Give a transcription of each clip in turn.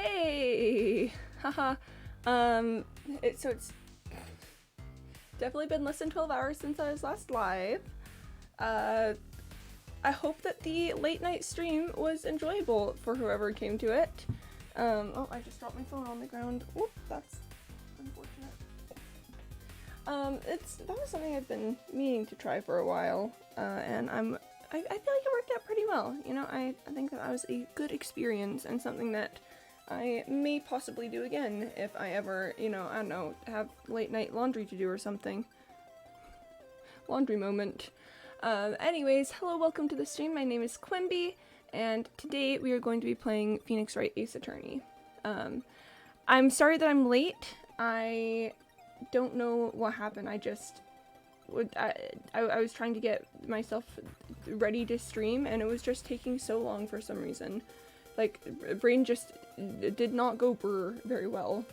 Hey! Haha. It's definitely been less than 12 hours since I was last live. I hope that the late night stream was enjoyable for whoever came to it. Oh, I just dropped my phone on the ground. Whoop, that's unfortunate. That was something I've been meaning to try for a while, and I feel like it worked out pretty well. You know, I think that was a good experience and something that I may possibly do again if I ever, you know, I don't know, have late night laundry to do or something. Laundry moment. Anyways, hello, welcome to the stream. My name is Quimby, and today we are going to be playing Phoenix Wright Ace Attorney. I'm sorry that I'm late. I don't know what happened. I was trying to get myself ready to stream, and it was just taking so long for some reason. Like, brain just did not go brr very well.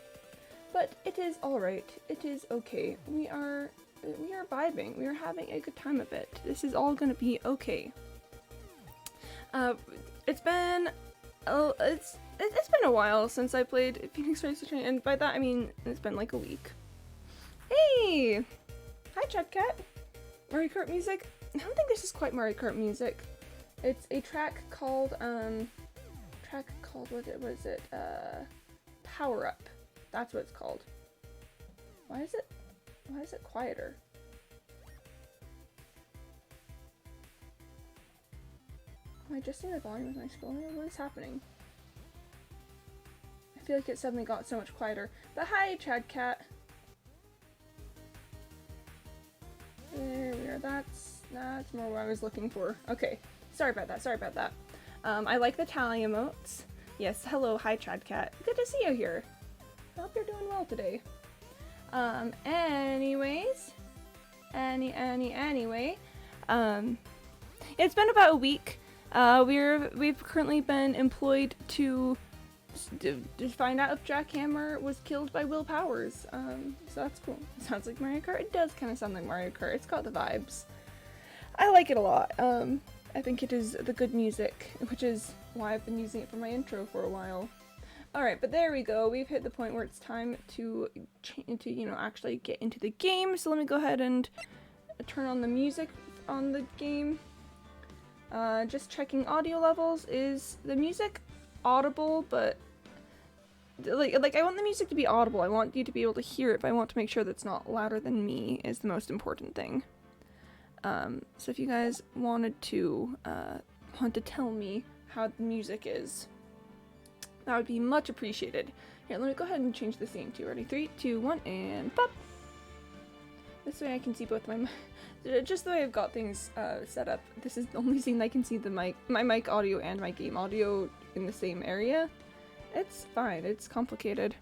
But it is alright. It is okay. We are vibing. We are having a good time of it. This is all gonna be okay. It's been a while since I played Phoenix Wright Ace Attorney, and by that I mean it's been like a week. Hey! Hi, Chad Cat. Mario Kart music? I don't think this is quite Mario Kart music. It's a track called, what was it? Power Up. That's what it's called. Why is it quieter? Am I adjusting the volume with my scrolling? What is happening? I feel like it suddenly got so much quieter. But hi, Chad Cat. There we are. That's more what I was looking for. Okay. Sorry about that. I like the tally emotes. Yes, hello, hi Chad Cat. Good to see you here. I hope you're doing well today. Anyways. Anyway. It's been about a week. We've currently been employed to find out if Jackhammer was killed by Will Powers. So that's cool. It sounds like Mario Kart. It does kind of sound like Mario Kart. It's got the vibes. I like it a lot. I think it is the good music, which is why I've been using it for my intro for a while. Alright, but there we go. We've hit the point where it's time to you know, actually get into the game. So let me go ahead and turn on the music on the game. Just checking audio levels. Is the music audible? But like I want the music to be audible. I want you to be able to hear it, but I want to make sure that it's not louder than me is the most important thing. So if you guys want to tell me how the music is, that would be much appreciated. Here, let me go ahead and change the scene too. Ready? 3, 2, 1, and pop! This way I can see both my just the way I've got things set up. This is the only scene I can see my mic audio and my game audio in the same area. It's fine. It's complicated.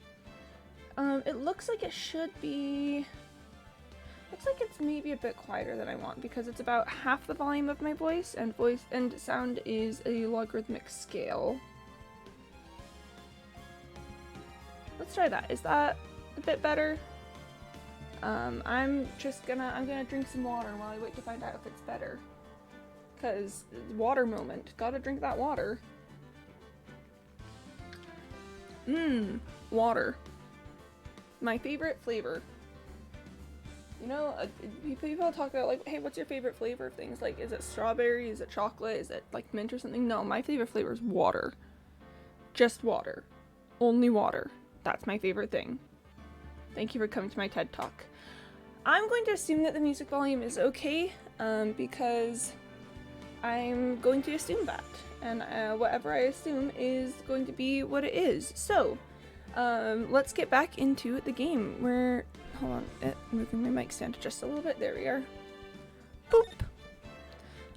It looks like it should be... Looks like it's maybe a bit quieter than I want because it's about half the volume of my voice and sound is a logarithmic scale. Let's try that. Is that a bit better? I'm gonna drink some water while I wait to find out if it's better. Cause water moment. Gotta drink that water. Water. My favorite flavor. You know, people talk about like, hey, what's your favorite flavor of things? Like, is it strawberry? Is it chocolate? Is it like mint or something? No, my favorite flavor is water. Just water. Only water. That's my favorite thing. Thank you for coming to my TED Talk. I'm going to assume that the music volume is okay, because I'm going to assume that. And whatever I assume is going to be what it is. So, let's get back into the game. Hold on, moving my mic stand just a little bit. There we are. Boop!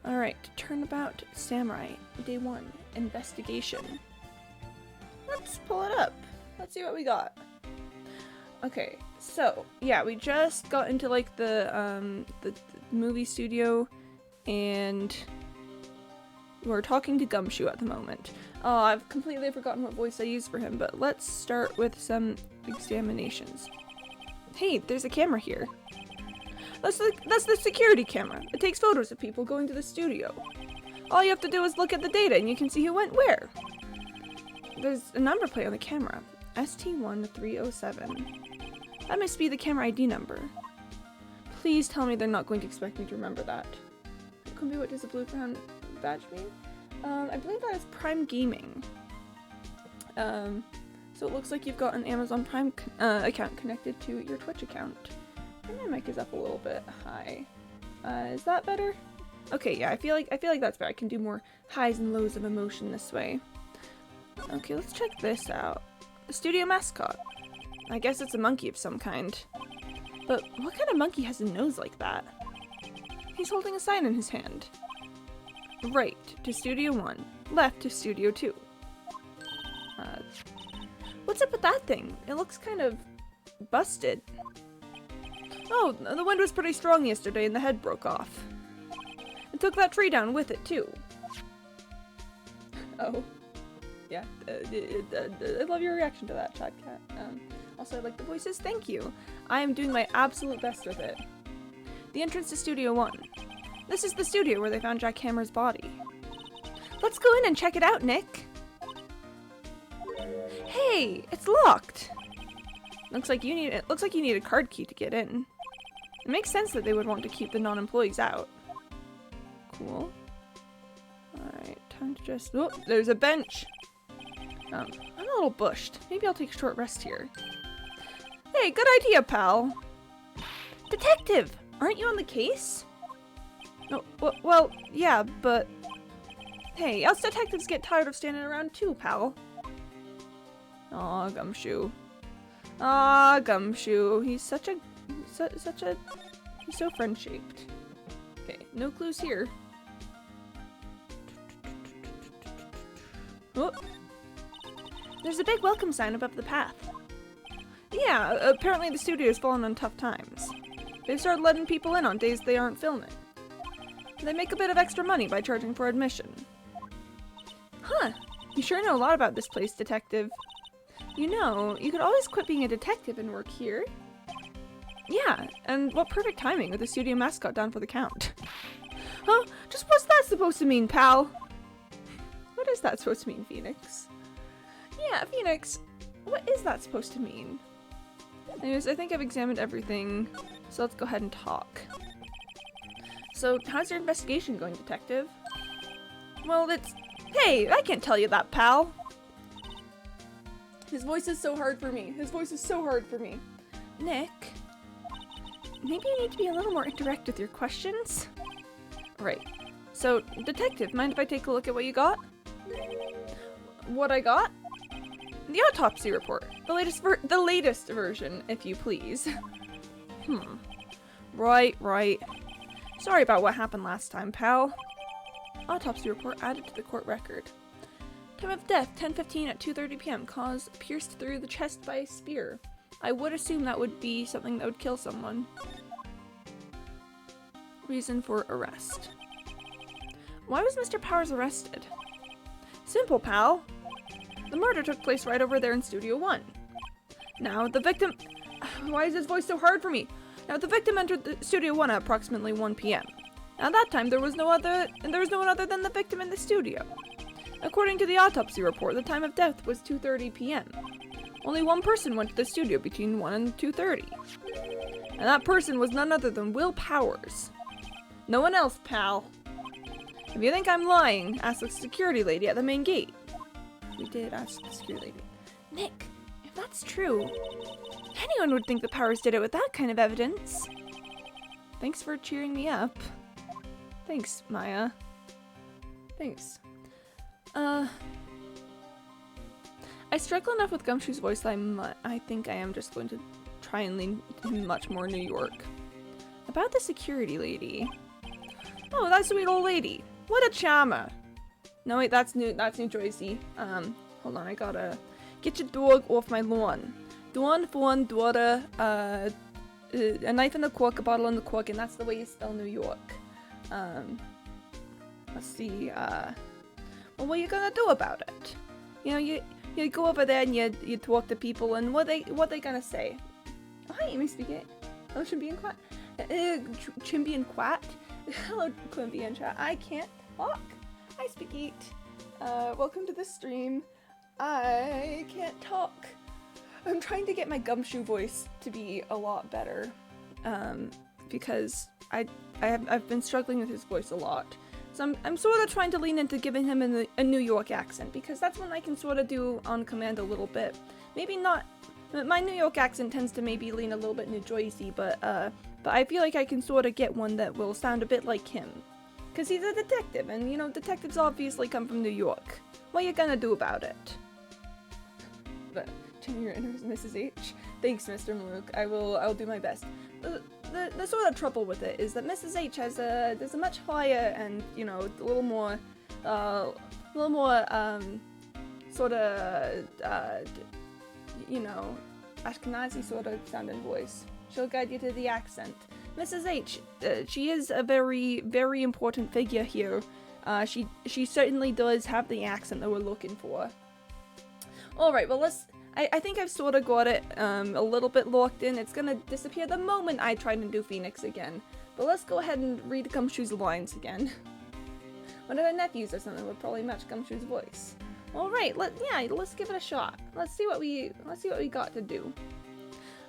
Alright, Turnabout Samurai, Day 1, Investigation. Let's pull it up. Let's see what we got. Okay, so, yeah, we just got into, like, the movie studio, and we're talking to Gumshoe at the moment. Oh, I've completely forgotten what voice I used for him, but let's start with some examinations. Hey, there's a camera here. That's the security camera. It takes photos of people going to the studio. All you have to do is look at the data and you can see who went where. there's a number plate on the camera. ST1307. That must be the camera ID number. Please tell me they're not going to expect me to remember that. Quimby, what does the blue brown badge mean? I believe that is Prime Gaming. So it looks like you've got an Amazon Prime account connected to your Twitch account. And my mic is up a little bit high. Is that better? Okay, yeah, I feel like that's better. I can do more highs and lows of emotion this way. Okay, let's check this out. The studio mascot. I guess it's a monkey of some kind. But what kind of monkey has a nose like that? He's holding a sign in his hand. Right to Studio 1, left to Studio 2. What's up with that thing? It looks kind of busted. Oh, the wind was pretty strong yesterday and the head broke off. It took that tree down with it too. Oh. Yeah, I love your reaction to that, Chat Cat. Also, I like the voices. Thank you. I am doing my absolute best with it. The entrance to Studio 1. This is the studio where they found Jack Hammer's body. Let's go in and check it out, Nick. Hey, it's locked. Looks like you need a card key to get in. It makes sense that they would want to keep the non-employees out. Cool. Alright, time to just... Oh, there's a bench! I'm a little bushed. Maybe I'll take a short rest here. Hey, good idea, pal! Detective! Aren't you on the case? No, well, yeah, but... Hey, us detectives get tired of standing around too, pal. Aw, Gumshoe. Ah, Gumshoe. He's such a... He's so friend-shaped. Okay, no clues here. Oh. There's a big welcome sign above the path. Yeah, apparently the studio's fallen on tough times. They've started letting people in on days they aren't filming. They make a bit of extra money by charging for admission. Huh, you sure know a lot about this place, detective. You know, you could always quit being a detective and work here. Yeah, and what perfect timing with the studio mascot down for the count. Huh? Just what's that supposed to mean, pal? What is that supposed to mean, Phoenix? Yeah, Phoenix, what is that supposed to mean? Anyways, I think I've examined everything, so let's go ahead and talk. So, how's your investigation going, detective? Well, it's... Hey, I can't tell you that, pal! His voice is so hard for me. His voice is so hard for me. Nick, maybe you need to be a little more indirect with your questions? Right. So, detective, mind if I take a look at what you got? What I got? The autopsy report. The latest version, if you please. Right. Sorry about what happened last time, pal. Autopsy report added to the court record. Time of death, 10:15 at 2:30 p.m. Cause pierced through the chest by a spear. I would assume that would be something that would kill someone. Reason for arrest. Why was Mr. Powers arrested? Simple, pal. The murder took place right over there in Studio 1. Now, the victim... Why is his voice so hard for me? Now, the victim entered the Studio 1 at approximately 1 p.m. At that time, there was no one other than the victim in the studio. According to the autopsy report, the time of death was 2:30 p.m. Only one person went to the studio between 1 and 2:30. And that person was none other than Will Powers. No one else, pal. If you think I'm lying, ask the security lady at the main gate. We did ask the security lady. Nick, if that's true, anyone would think the Powers did it with that kind of evidence. Thanks for cheering me up. Thanks, Maya. Thanks. I struggle enough with Gumshoe's voice that I think I am just going to try and lean him much more New York. About the security lady. Oh, that sweet old lady. What a charmer. No, wait, that's New Jersey. Hold on, I gotta get your dog off my lawn. Dawn for one daughter, a knife in the cork, a bottle in the cork, and that's the way you spell New York. Let's see, well, what are you gonna do about it? You know, you go over there and you talk to people, and what they gonna say? Oh, hi, Amy speaking. Hello, Chimby and Quat. Chimby and Quat. Hello, Quimby and Chat. I can't talk. Hi, Speak Eat. Welcome to the stream. I can't talk. I'm trying to get my gumshoe voice to be a lot better, because I've been struggling with his voice a lot. So I'm sort of trying to lean into giving him a New York accent, because that's one I can sort of do on command a little bit. Maybe not. My New York accent tends to maybe lean a little bit New Jersey, but I feel like I can sort of get one that will sound a bit like him. Because he's a detective, and you know, detectives obviously come from New York. What are you gonna do about it? But turning your inner Mrs. H. Thanks, Mr. Maluk. I'll do my best. The sort of trouble with it is that Mrs. H has there's a much higher and, you know, a little more sort of you know, Ashkenazi sort of sounding voice. She'll guide you to the accent. Mrs. H, she is a very, very important figure here. She certainly does have the accent that we're looking for. Alright, well I think I've sort of got it a little bit locked in. It's gonna disappear the moment I try to do Phoenix again. But let's go ahead and read Gumshoe's lines again. One of her nephews or something would probably match Gumshoe's voice. Alright, let's give it a shot. Let's see what we got to do.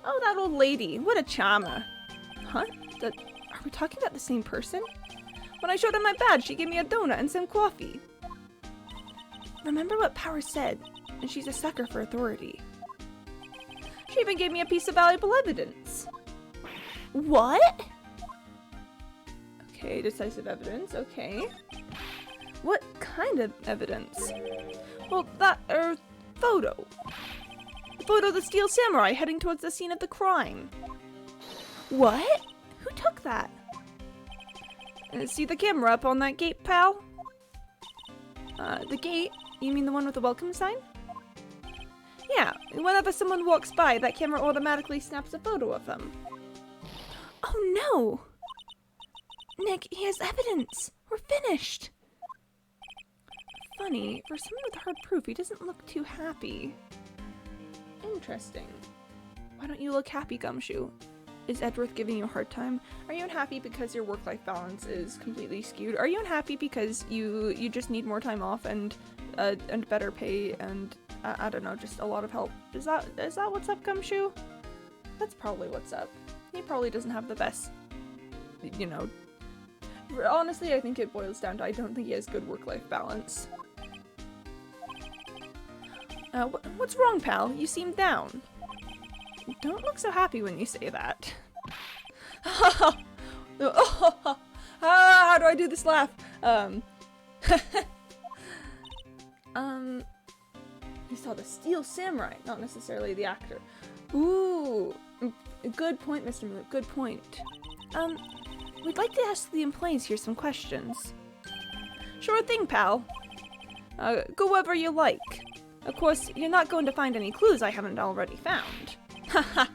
Oh, that old lady, what a charmer. Huh? Are we talking about the same person? When I showed her my badge, she gave me a donut and some coffee. Remember what Power said, and she's a sucker for authority. She even gave me a piece of valuable evidence. What? Okay, decisive evidence, okay. What kind of evidence? Well, that, photo. The photo of the Steel Samurai heading towards the scene of the crime. What? Who took that? See the camera up on that gate, pal? The gate? You mean the one with the welcome sign? Yeah, whenever someone walks by, that camera automatically snaps a photo of them. Oh no! Nick, he has evidence! We're finished! Funny, for someone with hard proof, he doesn't look too happy. Interesting. Why don't you look happy, Gumshoe? Is Edgeworth giving you a hard time? Are you unhappy because your work-life balance is completely skewed? Are you unhappy because you just need more time off and better pay and I don't know, just a lot of help? Is that what's up, Gumshoe? That's probably what's up. He probably doesn't have the best, you know. Honestly, I think it boils down to I don't think he has good work-life balance. What's wrong, pal? You seem down. Don't look so happy when you say that. How do I do this laugh? He saw the Steel Samurai, not necessarily the actor. Ooh, good point, Mr. Maluk, good point. We'd like to ask the employees here some questions. Sure thing, pal. Go wherever you like. Of course, you're not going to find any clues I haven't already found. Haha.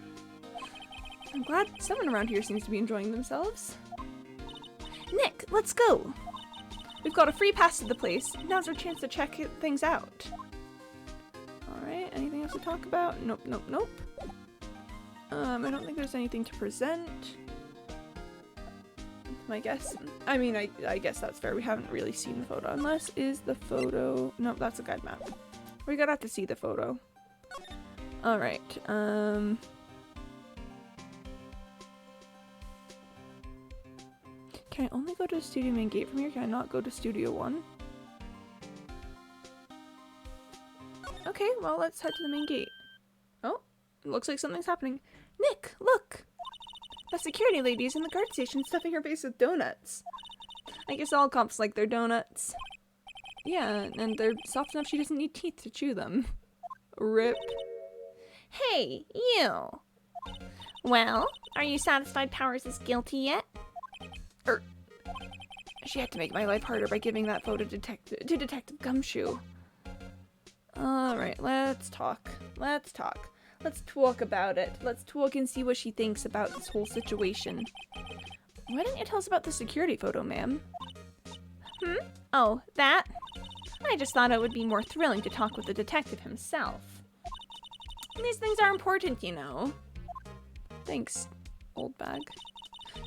I'm glad someone around here seems to be enjoying themselves. Nick, let's go! We've got a free pass to the place. Now's our chance to check things out. Alright, anything else to talk about? Nope, nope, nope. I don't think there's anything to present. My guess. I mean, I guess that's fair. We haven't really seen the photo. Unless is the photo... Nope, that's a guide map. We're gonna have to see the photo. Alright, Can I only go to the studio main gate from here? Can I not go to Studio 1? Okay, well, let's head to the main gate. Oh, it looks like something's happening. Nick, look! The security lady is in the guard station stuffing her face with donuts. I guess all cops like their donuts. Yeah, and they're soft enough she doesn't need teeth to chew them. Rip. Hey, you! Well, are you satisfied Powers is guilty yet? She had to make my life harder by giving that photo to Detective Gumshoe. Alright, let's talk. Let's talk. Let's talk about it. Let's talk and see what she thinks about this whole situation. Why didn't you tell us about the security photo, ma'am? Oh, that? I just thought it would be more thrilling to talk with the detective himself. These things are important, you know. Thanks, old bag.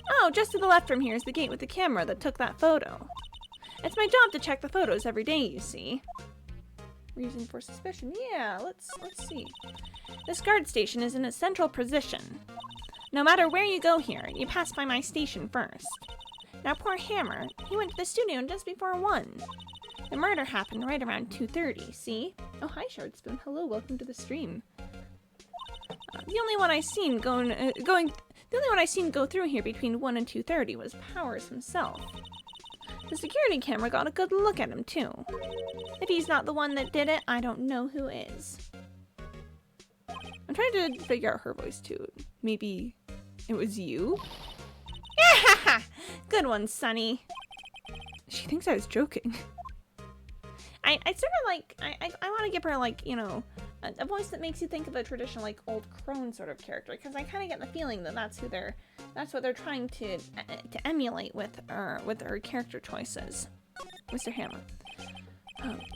Oh, just to the left from here is the gate with the camera that took that photo. It's my job to check the photos every day, you see. Reason for suspicion. Yeah, let's see. This guard station is in a central position. No matter where you go here, you pass by my station first. Now poor Hammer, he went to the studio just before 1. The murder happened right around 2:30, see? Oh, hi Shardspoon. Hello, welcome to the stream. The only one I seen the only one I seen go through here between 1 and 2:30 was Powers himself. The security camera got a good look at him too. If he's not the one that did it, I don't know who is. I'm trying to figure out her voice too. Maybe it was you? Yeah, good one, Sunny. She thinks I was joking. I sort of like, I want to give her like, you know, a voice that makes you think of a traditional like old crone sort of character, because I kind of get the feeling that that's what they're trying to emulate with her character choices. Mr. Hammer.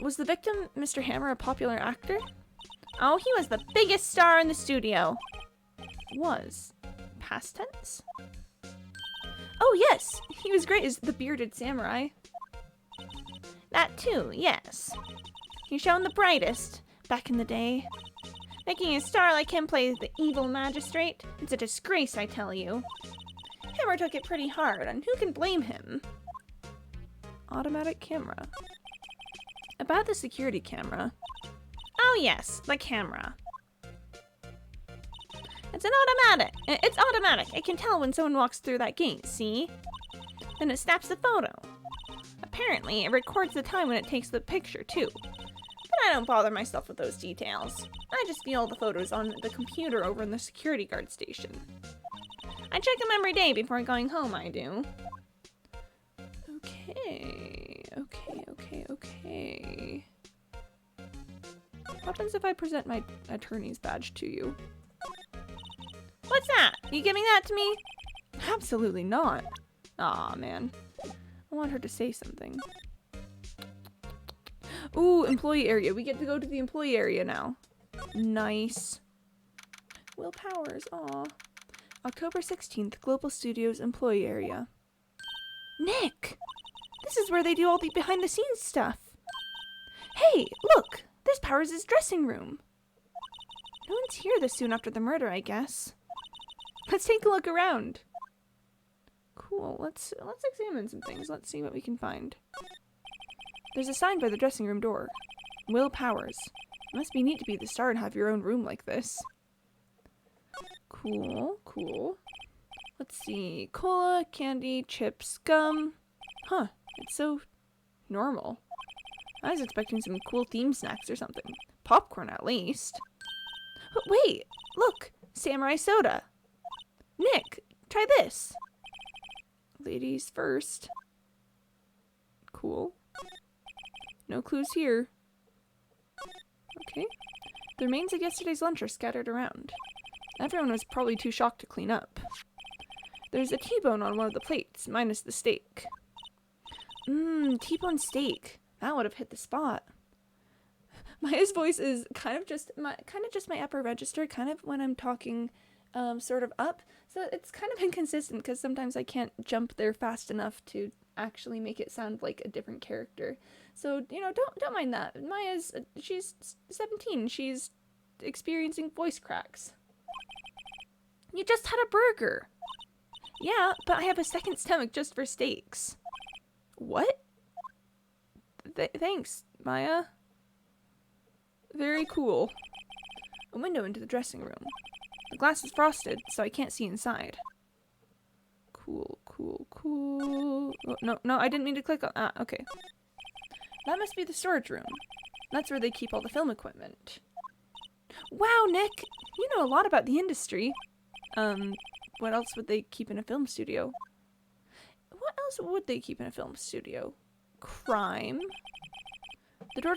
Was the victim, Mr. Hammer, a popular actor? Oh, he was the biggest star in the studio. Was. Past tense? Oh yes, he was great as the bearded samurai. That too, yes. He shone the brightest back in the day. Making a star like him play the evil magistrate, it's a disgrace, I tell you. Hammer took it pretty hard, and who can blame him? Automatic camera. About the security camera. Oh yes, the camera. It's an automatic. It's automatic. It can tell when someone walks through that gate, see? Then it snaps the photo. Apparently, it records the time when it takes the picture, too. But I don't bother myself with those details. I just view all the photos on the computer over in the security guard station. I check them every day before going home, I do. Okay. What happens if I present my attorney's badge to you? What's that? You giving that to me? Absolutely not. Aw, man. I want her to say something. Ooh, employee area. We get to go to the employee area now. Nice. Will Powers, aw. October 16th, Global Studios employee area. Nick! This is where they do all the behind-the-scenes stuff. Hey, look! There's Powers' dressing room. No one's here this soon after the murder, I guess. Let's take a look around. Cool, let's examine some things. Let's see what we can find. There's a sign by the dressing room door. Will Powers. It must be neat to be the star and have your own room like this. Cool. Let's see. Cola, candy, chips, gum. Huh, it's so normal. I was expecting some cool theme snacks or something. Popcorn, at least. But wait, look! Samurai soda! Nick, try this! Ladies first. Cool. No clues here. Okay. The remains of yesterday's lunch are scattered around. Everyone was probably too shocked to clean up. There's a T-bone on one of the plates, minus the steak. T-bone steak. That would have hit the spot. Maya's voice is kind of just my upper register, kind of when I'm talking sort of up. So it's kind of inconsistent because sometimes I can't jump there fast enough to actually make it sound like a different character. So, you know, don't mind that. Maya's she's 17. She's experiencing voice cracks. You just had a burger. Yeah, but I have a second stomach just for steaks. What? Thanks, Maya. Very cool. A window into the dressing room. The glass is frosted, so I can't see inside. Cool. Oh, no, I didn't mean to click on... Ah, okay. That must be the storage room. That's where they keep all the film equipment. Wow, Nick! You know a lot about the industry. What else would they keep in a film studio? What else would they keep in a film studio? Crime. The door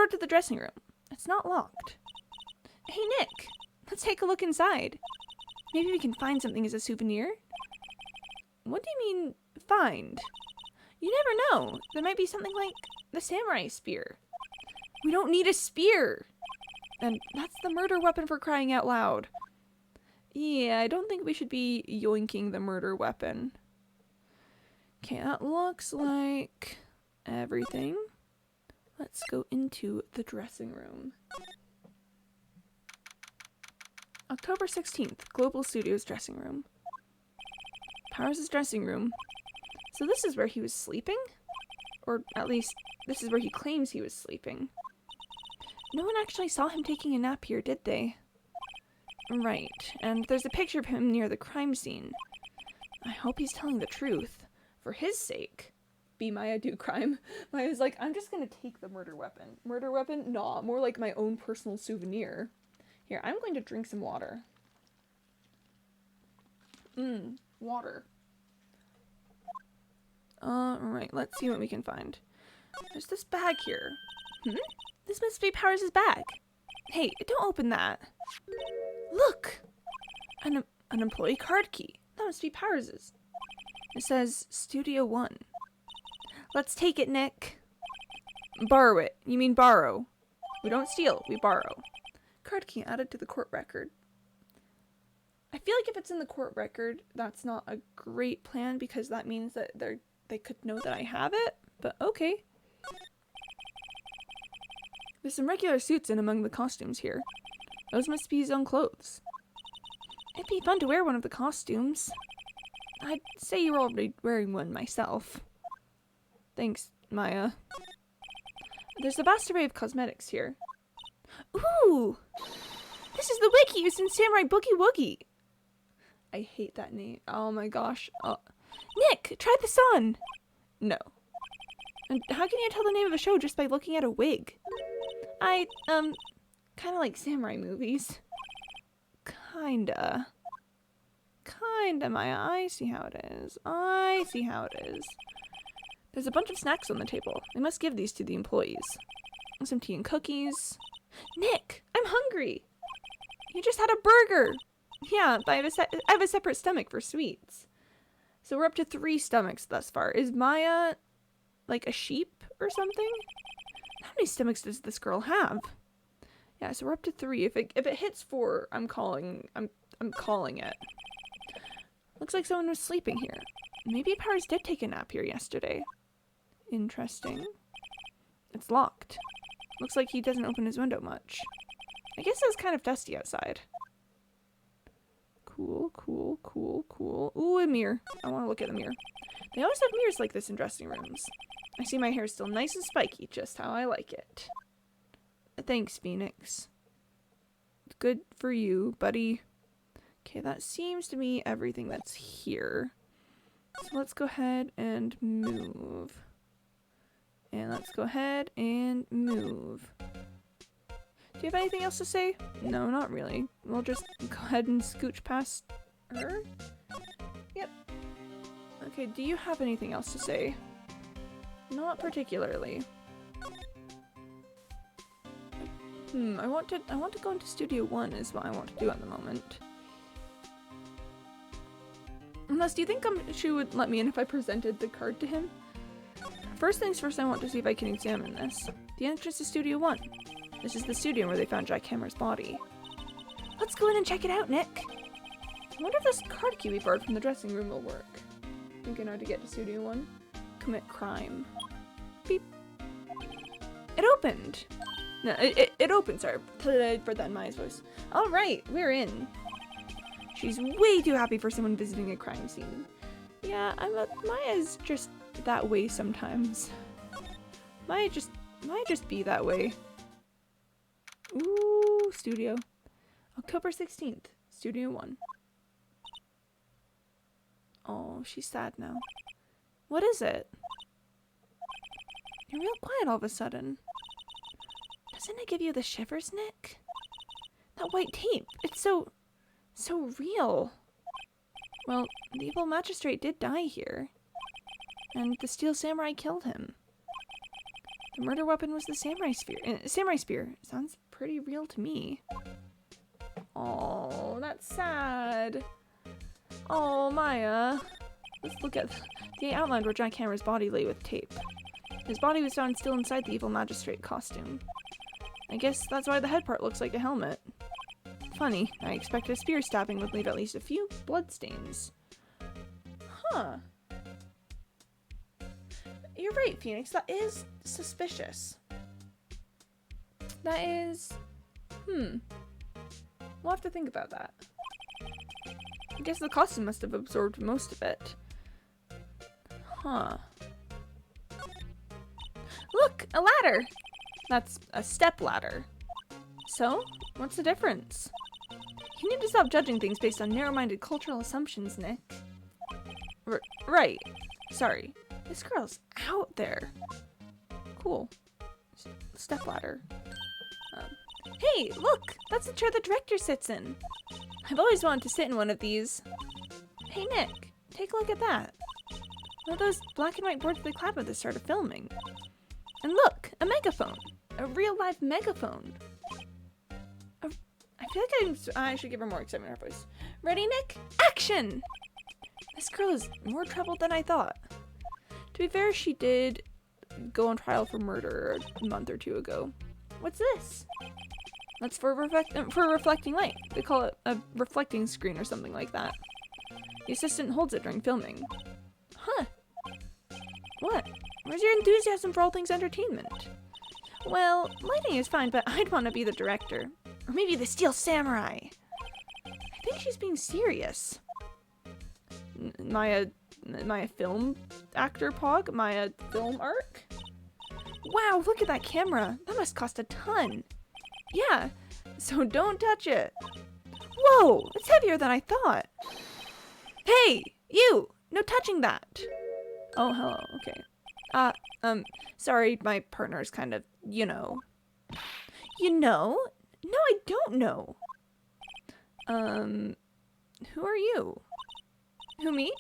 to the dressing room. It's not locked. Hey, Nick! Let's take a look inside. Maybe we can find something as a souvenir? What do you mean, find? You never know. There might be something like the samurai spear. We don't need a spear! And that's the murder weapon, for crying out loud. Yeah, I don't think we should be yoinking the murder weapon. Okay, that looks like everything. Let's go into the dressing room. October 16th, Global Studios dressing room. Powers' dressing room. So this is where he was sleeping? Or at least, this is where he claims he was sleeping. No one actually saw him taking a nap here, did they? Right, and there's a picture of him near the crime scene. I hope he's telling the truth. For his sake. Be Maya do crime. Maya's like, I'm just gonna take the murder weapon. Murder weapon? Nah, more like my own personal souvenir. Here, I'm going to drink some water. Water. Alright, let's see what we can find. There's this bag here. This must be Powers' bag. Hey, don't open that. Look! An employee card key. That must be Powers'. It says Studio 1. Let's take it, Nick. Borrow it. You mean borrow. We don't steal, we borrow. Card key added to the court record. I feel like if it's in the court record, that's not a great plan because that means that they could know that I have it, but okay. There's some regular suits in among the costumes here. Those must be his own clothes. It'd be fun to wear one of the costumes. I'd say you were already wearing one myself. Thanks, Maya. There's a vast array of cosmetics here. Ooh! This is the wig he used in Samurai Boogie Woogie! I hate that name. Oh my gosh. Nick, try this on! No. And how can you tell the name of a show just by looking at a wig? I, kinda like samurai movies. Kinda, Maya. I see how it is. There's a bunch of snacks on the table. We must give these to the employees. Some tea and cookies. Nick, I'm hungry. You just had a burger. Yeah, but I have a separate stomach for sweets. So we're up to 3 stomachs thus far. Is Maya like a sheep or something? How many stomachs does this girl have? Yeah, so we're up to 3. If it hits 4, I'm calling it. Looks like someone was sleeping here. Maybe Powers did take a nap here yesterday. Interesting. It's locked. Looks like he doesn't open his window much. I guess it's kind of dusty outside. Cool. Ooh, a mirror. I want to look at the mirror. They always have mirrors like this in dressing rooms. I see my hair still nice and spiky, just how I like it. Thanks, Phoenix. Good for you, buddy. Okay, that seems to be everything that's here. So let's go ahead and move. And let's go ahead and move. Do you have anything else to say? No, not really. We'll just go ahead and scooch past her. Yep. Okay, do you have anything else to say? Not particularly. I want to go into Studio 1 is what I want to do at the moment. Unless, do you think she would let me in if I presented the card to him? First things first, I want to see if I can examine this. The entrance to Studio 1. This is the studio where they found Jack Hammer's body. Let's go in and check it out, Nick. I wonder if this card key we borrowed from the dressing room will work. Think I know how to get to Studio 1? Commit crime. Beep. It opened! No, it opened, sorry. For that in Maya's voice. Alright, we're in. She's way too happy for someone visiting a crime scene. Yeah, Maya's just that way sometimes. Might just be that way. Ooh, studio. October 16th, Studio 1. Oh, she's sad now. What is it? You're real quiet all of a sudden. Doesn't it give you the shivers, Nick? That white tape, it's so real. Well, the evil magistrate did die here. And the steel samurai killed him. The murder weapon was the samurai spear. Samurai spear. Sounds pretty real to me. Oh, that's sad. Oh, Maya. Let's look at the outline where Jack Hammer's body lay with tape. His body was found still inside the evil magistrate costume. I guess that's why the head part looks like a helmet. Funny, I expected a spear stabbing would leave at least a few bloodstains. Huh. You're right, Phoenix. That is suspicious. That is... We'll have to think about that. I guess the costume must have absorbed most of it. Huh. Look! A ladder! That's a step ladder. So? What's the difference? You need to stop judging things based on narrow-minded cultural assumptions, Nick. Right. Sorry. This girl's out there. Cool. Stepladder. Hey, look! That's the chair the director sits in. I've always wanted to sit in one of these. Hey, Nick, take a look at that. One of those black and white boards they clap at the start of filming. And look, a megaphone. A real live megaphone. I feel like I should give her more excitement in her voice. Ready, Nick? Action! This girl is more troubled than I thought. To be fair, she did go on trial for murder a month or two ago. What's this? That's for reflecting light. They call it a reflecting screen or something like that. The assistant holds it during filming. Huh. What? Where's your enthusiasm for all things entertainment? Well, lighting is fine, but I'd want to be the director. Or maybe the Steel Samurai. I think she's being serious. Maya film actor Pog? Maya film arc? Wow, look at that camera. That must cost a ton. Yeah, so don't touch it. Whoa, it's heavier than I thought. Hey, you! No touching that. Oh, hello, okay. Sorry, my partner's kind of, you know. You know? No, I don't know. Who are you? Who, me?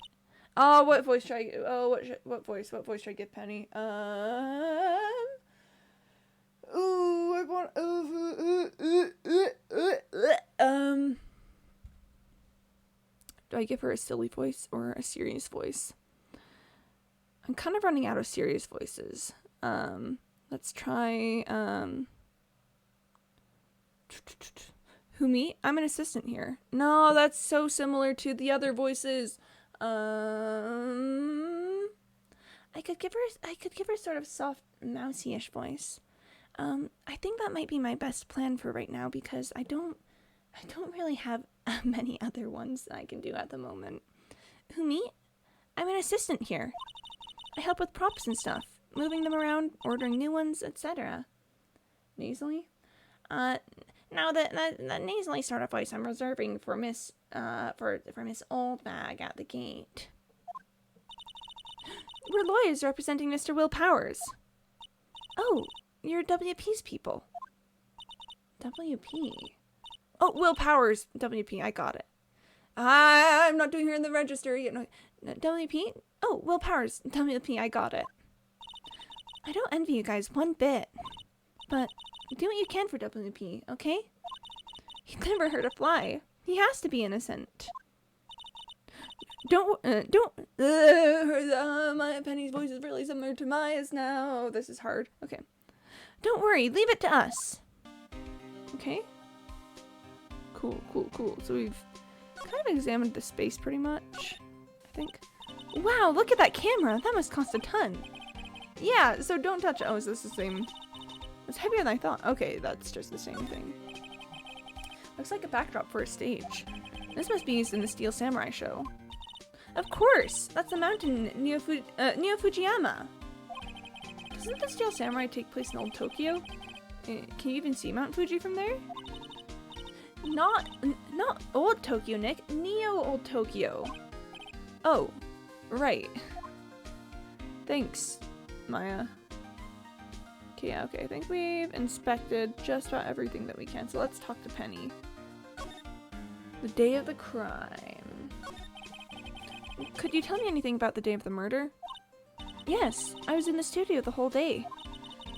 Oh, what voice should I, what voice should I give Penny? Ooh, I want, do I give her a silly voice or a serious voice? I'm kind of running out of serious voices. Let's try, who, me? I'm an assistant here. No, that's so similar to the other voices. I could give her sort of soft, mousy-ish voice. I think that might be my best plan for right now because I don't really have many other ones that I can do at the moment. Who, me? I'm an assistant here. I help with props and stuff, moving them around, ordering new ones, etc. Nasally? Now that nasally sort of voice I'm reserving for Miss Oldbag at the gate. We're lawyers representing Mr. Will Powers. Oh, you're WP's people. WP. Oh, Will Powers, WP, I got it. I'm not doing her in the register yet. No, WP? Oh, Will Powers, WP, I got it. I don't envy you guys one bit. But do what you can for WP, okay? He never hurt a fly. He has to be innocent. My Penny's voice is really similar to Maya's now. This is hard. Okay. Don't worry, leave it to us. Okay. Cool. So we've kind of examined the space pretty much, I think. Wow, look at that camera. That must cost a ton. Yeah, so don't touch it. Oh, is this the same? It's heavier than I thought. Okay, that's just the same thing. Looks like a backdrop for a stage. This must be used in the Steel Samurai show. Of course! That's the mountain Neo Fujiyama. Doesn't the Steel Samurai take place in Old Tokyo? Can you even see Mount Fuji from there? Not Old Tokyo, Nick. Neo Old Tokyo. Oh, right. Thanks, Maya. Okay, yeah, okay. I think we've inspected just about everything that we can. So let's talk to Penny. The day of the crime. Could you tell me anything about the day of the murder? Yes, I was in the studio the whole day.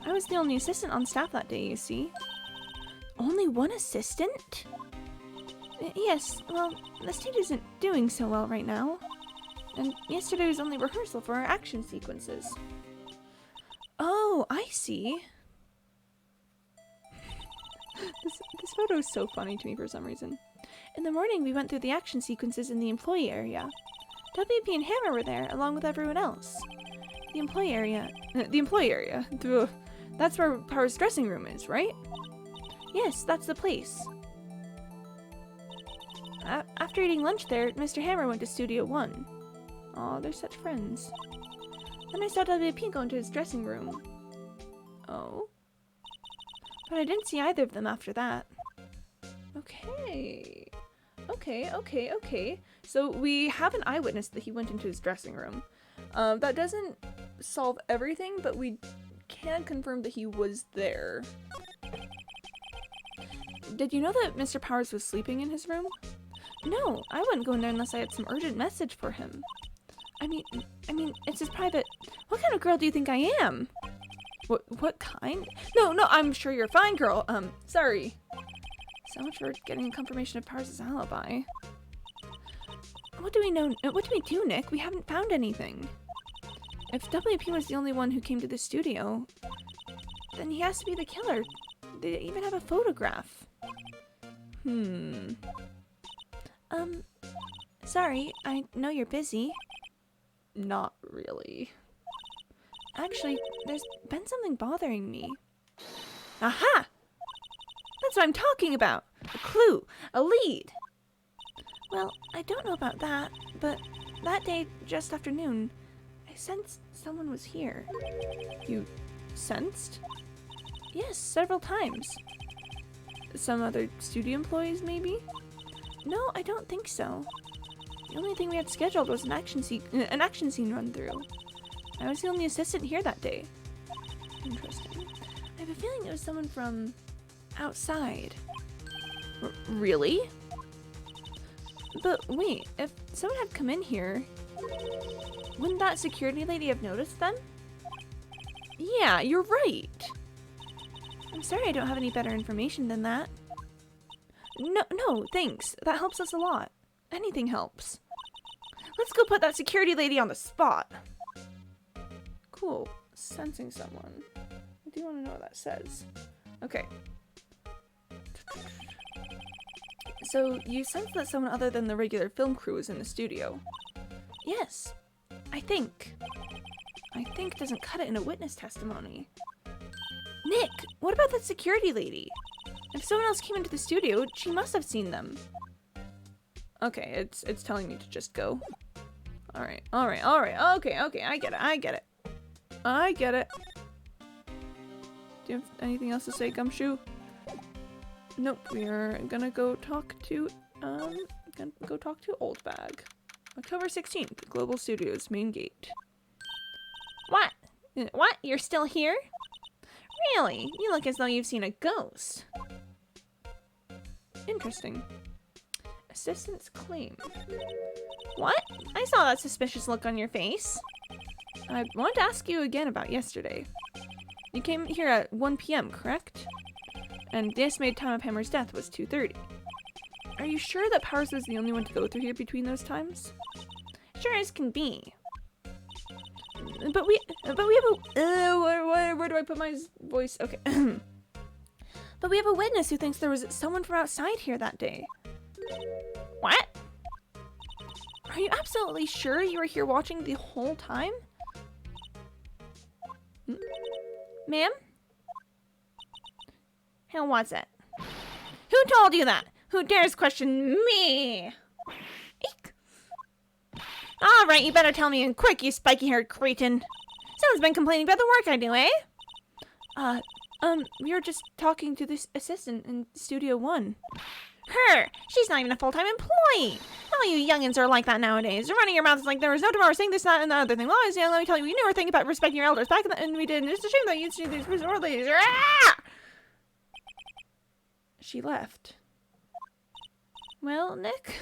I was the only assistant on staff that day, you see. Only one assistant? Yes, well, the stage isn't doing so well right now. And yesterday was only rehearsal for our action sequences. Oh, I see. This photo is so funny to me for some reason. In the morning, we went through the action sequences in the employee area. WP and Hammer were there, along with everyone else. The employee area. Ugh, that's where Power's dressing room is, right? Yes, that's the place. After eating lunch there, Mr. Hammer went to Studio 1. Aw, they're such friends. Then I saw WP go into his dressing room. Oh? But I didn't see either of them after that. Okay. Okay. So we have an eyewitness that he went into his dressing room. That doesn't solve everything, but we can confirm that he was there. Did you know that Mr. Powers was sleeping in his room? No, I wouldn't go in there unless I had some urgent message for him. I mean, it's his private... What kind of girl do you think I am? What kind? No, I'm sure you're fine, girl. Sorry. So much for getting confirmation of Powers' alibi. What do we know? What do we do, Nick? We haven't found anything. If WP was the only one who came to the studio, then he has to be the killer. They even have a photograph. Sorry, I know you're busy. Not really. Actually, there's been something bothering me. Aha! That's what I'm talking about! A clue! A lead! Well, I don't know about that, but that day, just after noon, I sensed someone was here. You sensed? Yes, several times. Some other studio employees, maybe? No, I don't think so. The only thing we had scheduled was an action scene run through. I was the only assistant here that day. Interesting. I have a feeling it was someone from outside. Really? But wait, if someone had come in here, wouldn't that security lady have noticed them? Yeah, you're right. I'm sorry I don't have any better information than that. No, thanks. That helps us a lot. Anything helps. Let's go put that security lady on the spot. Cool. Sensing someone. I do want to know what that says. Okay. So, you sense that someone other than the regular film crew is in the studio? Yes. I think doesn't cut it in a witness testimony. Nick, what about that security lady? If someone else came into the studio, she must have seen them. Okay, it's telling me to just go. Alright. Okay, I get it. Do you have anything else to say, Gumshoe? Nope, we are gonna go talk to, Old Bag. October 16th, Global Studios, main gate. What? What? You're still here? Really? You look as though you've seen a ghost. Interesting. Assistant's claim. What? I saw that suspicious look on your face. I wanted to ask you again about yesterday. You came here at 1 p.m., correct? And the estimated time of Hammer's death was 2:30. Are you sure that Powers was the only one to go through here between those times? Sure as can be. But we have a, where do I put my voice? Okay. But we have a witness who thinks there was someone from outside here that day. What? Are you absolutely sure you were here watching the whole time? Ma'am? How was it? Who told you that? Who dares question me? Eek. All right, you better tell me and quick, you spiky-haired cretin. Someone's been complaining about the work I do, eh? We were just talking to this assistant in Studio 1. Her! She's not even a full-time employee! All you youngins are like that nowadays. You're running your mouths like there was no tomorrow, saying this, that, and the other thing. Well, let me tell you, we never think about respecting your elders. Back in the, and we did, and it's a shame that you see these resort ladies. Ah! She left. Well, Nick,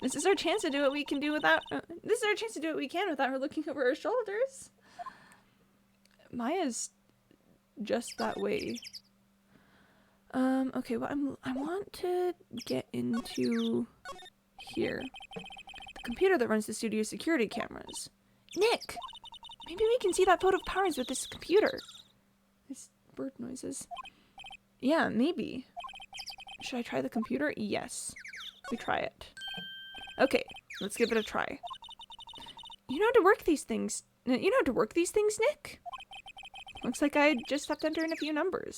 this is our chance to do what we can do without. This is our chance to do what we can without her looking over her shoulders. Maya's just that way. Okay, well, I want to get into here. The computer that runs the studio security cameras. Nick! Maybe we can see that photo of Powers with this computer. These bird noises. Yeah, maybe. Should I try the computer? Yes. We try it. Okay, let's give it a try. You know how to work these things. You know how to work these things, Nick? Looks like I just have to enter in a few numbers.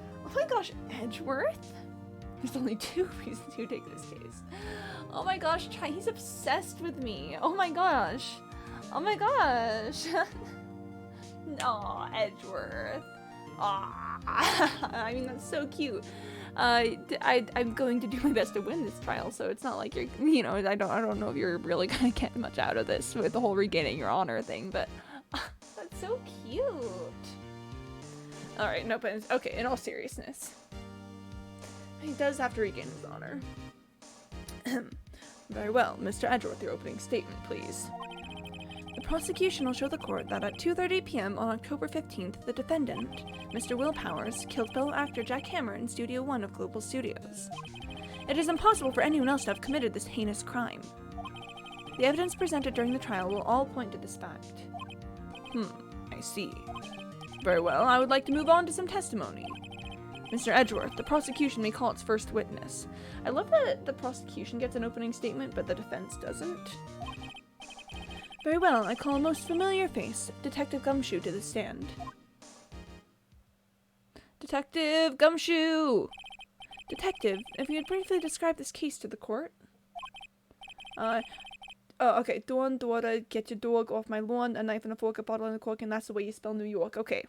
Oh my gosh, Edgeworth? There's only 2 reasons you take this case. Oh my gosh, he's obsessed with me. Oh my gosh. Oh my gosh. Aw, Edgeworth. Aw. I mean, that's so cute. I'm going to do my best to win this trial, so it's not like you're, you know, I don't know if you're really gonna get much out of this with the whole regaining your honor thing, but that's so cute. Alright, no, but okay, in all seriousness. He does have to regain his honor. Very well, Mr. Edgeworth, your opening statement, please. The prosecution will show the court that at 2:30 p.m. on October 15th, the defendant, Mr. Will Powers, killed fellow actor Jack Hammer in Studio 1 of Global Studios. It is impossible for anyone else to have committed this heinous crime. The evidence presented during the trial will all point to this fact. I see. Very well, I would like to move on to some testimony. Mr. Edgeworth, the prosecution may call its first witness. I love that the prosecution gets an opening statement, but the defense doesn't. Very well, I call a most familiar face, Detective Gumshoe, to the stand. Detective Gumshoe! Detective, if you would briefly describe this case to the court. Okay. Don't get your dog off my lawn, a knife and a fork, a bottle and a cork, and that's the way you spell New York. Okay.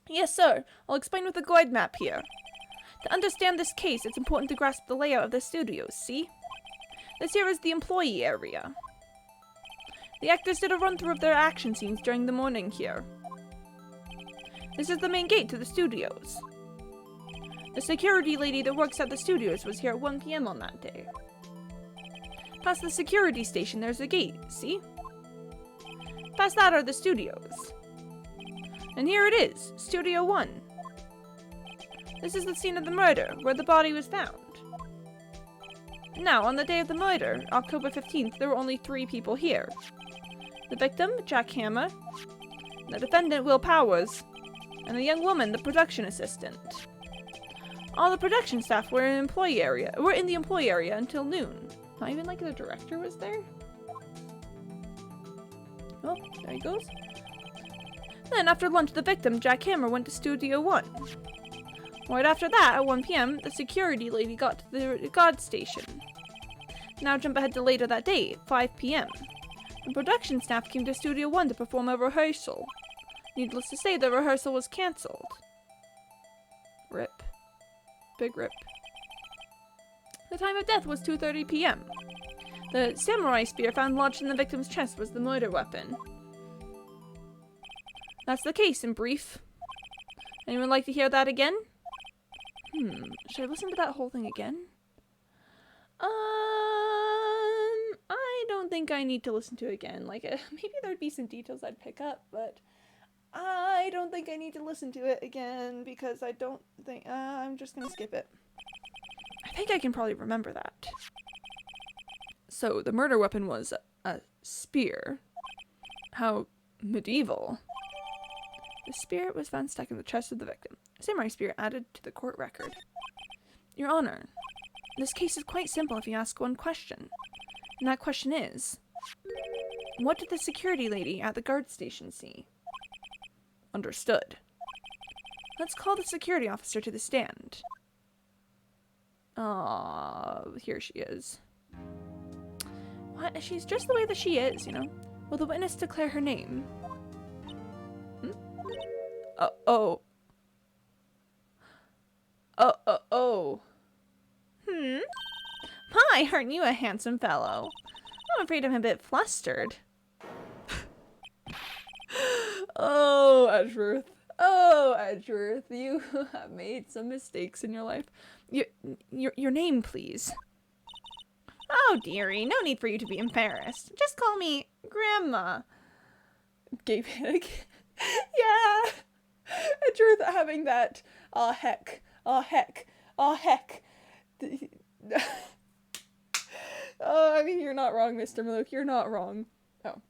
Yes, sir. I'll explain with the guide map here. To understand this case, it's important to grasp the layout of the studios, see? This here is the employee area. The actors did a run-through of their action scenes during the morning here. This is the main gate to the studios. The security lady that works at the studios was here at 1 p.m. on that day. Past the security station, there's a gate, see? Past that are the studios. And here it is, Studio 1. This is the scene of the murder, where the body was found. Now, on the day of the murder, October 15th, there were only 3 people here. The victim, Jack Hammer, the defendant, Will Powers, and the young woman, the production assistant. All the production staff were in the employee area until noon. Not even like the director was there. Oh, there he goes. Then after lunch, the victim, Jack Hammer, went to Studio 1. Right after that, at 1 p.m., the security lady got to the guard station. Now jump ahead to later that day, 5 p.m. The production staff came to Studio 1 to perform a rehearsal. Needless to say, the rehearsal was cancelled. Rip. Big rip. The time of death was 2:30 p.m. The samurai spear found lodged in the victim's chest was the murder weapon. That's the case in brief. Anyone like to hear that again? Should I listen to that whole thing again? I don't think I need to listen to it again. Like, maybe there'd be some details I'd pick up, but I don't think I need to listen to it again because I don't think, I'm just gonna skip it. I think I can probably remember that. So, the murder weapon was a spear. How medieval. The spear was found stuck in the chest of the victim. Samurai spear added to the court record. Your Honor, this case is quite simple if you ask one question. And that question is, what did the security lady at the guard station see? Understood. Let's call the security officer to the stand. Here she is. What? She's just the way that she is, you know? Will the witness declare her name? Oh. My, aren't you a handsome fellow? I'm afraid I'm a bit flustered. Oh, Edgeworth. Oh, Edgeworth, you have made some mistakes in your life. Your name, please. Oh, dearie, no need for you to be embarrassed. Just call me Grandma. Gay panic. Yeah. Edgeworth having that, aw heck. Oh, I mean, you're not wrong, Mr. Maluk. You're not wrong. Oh.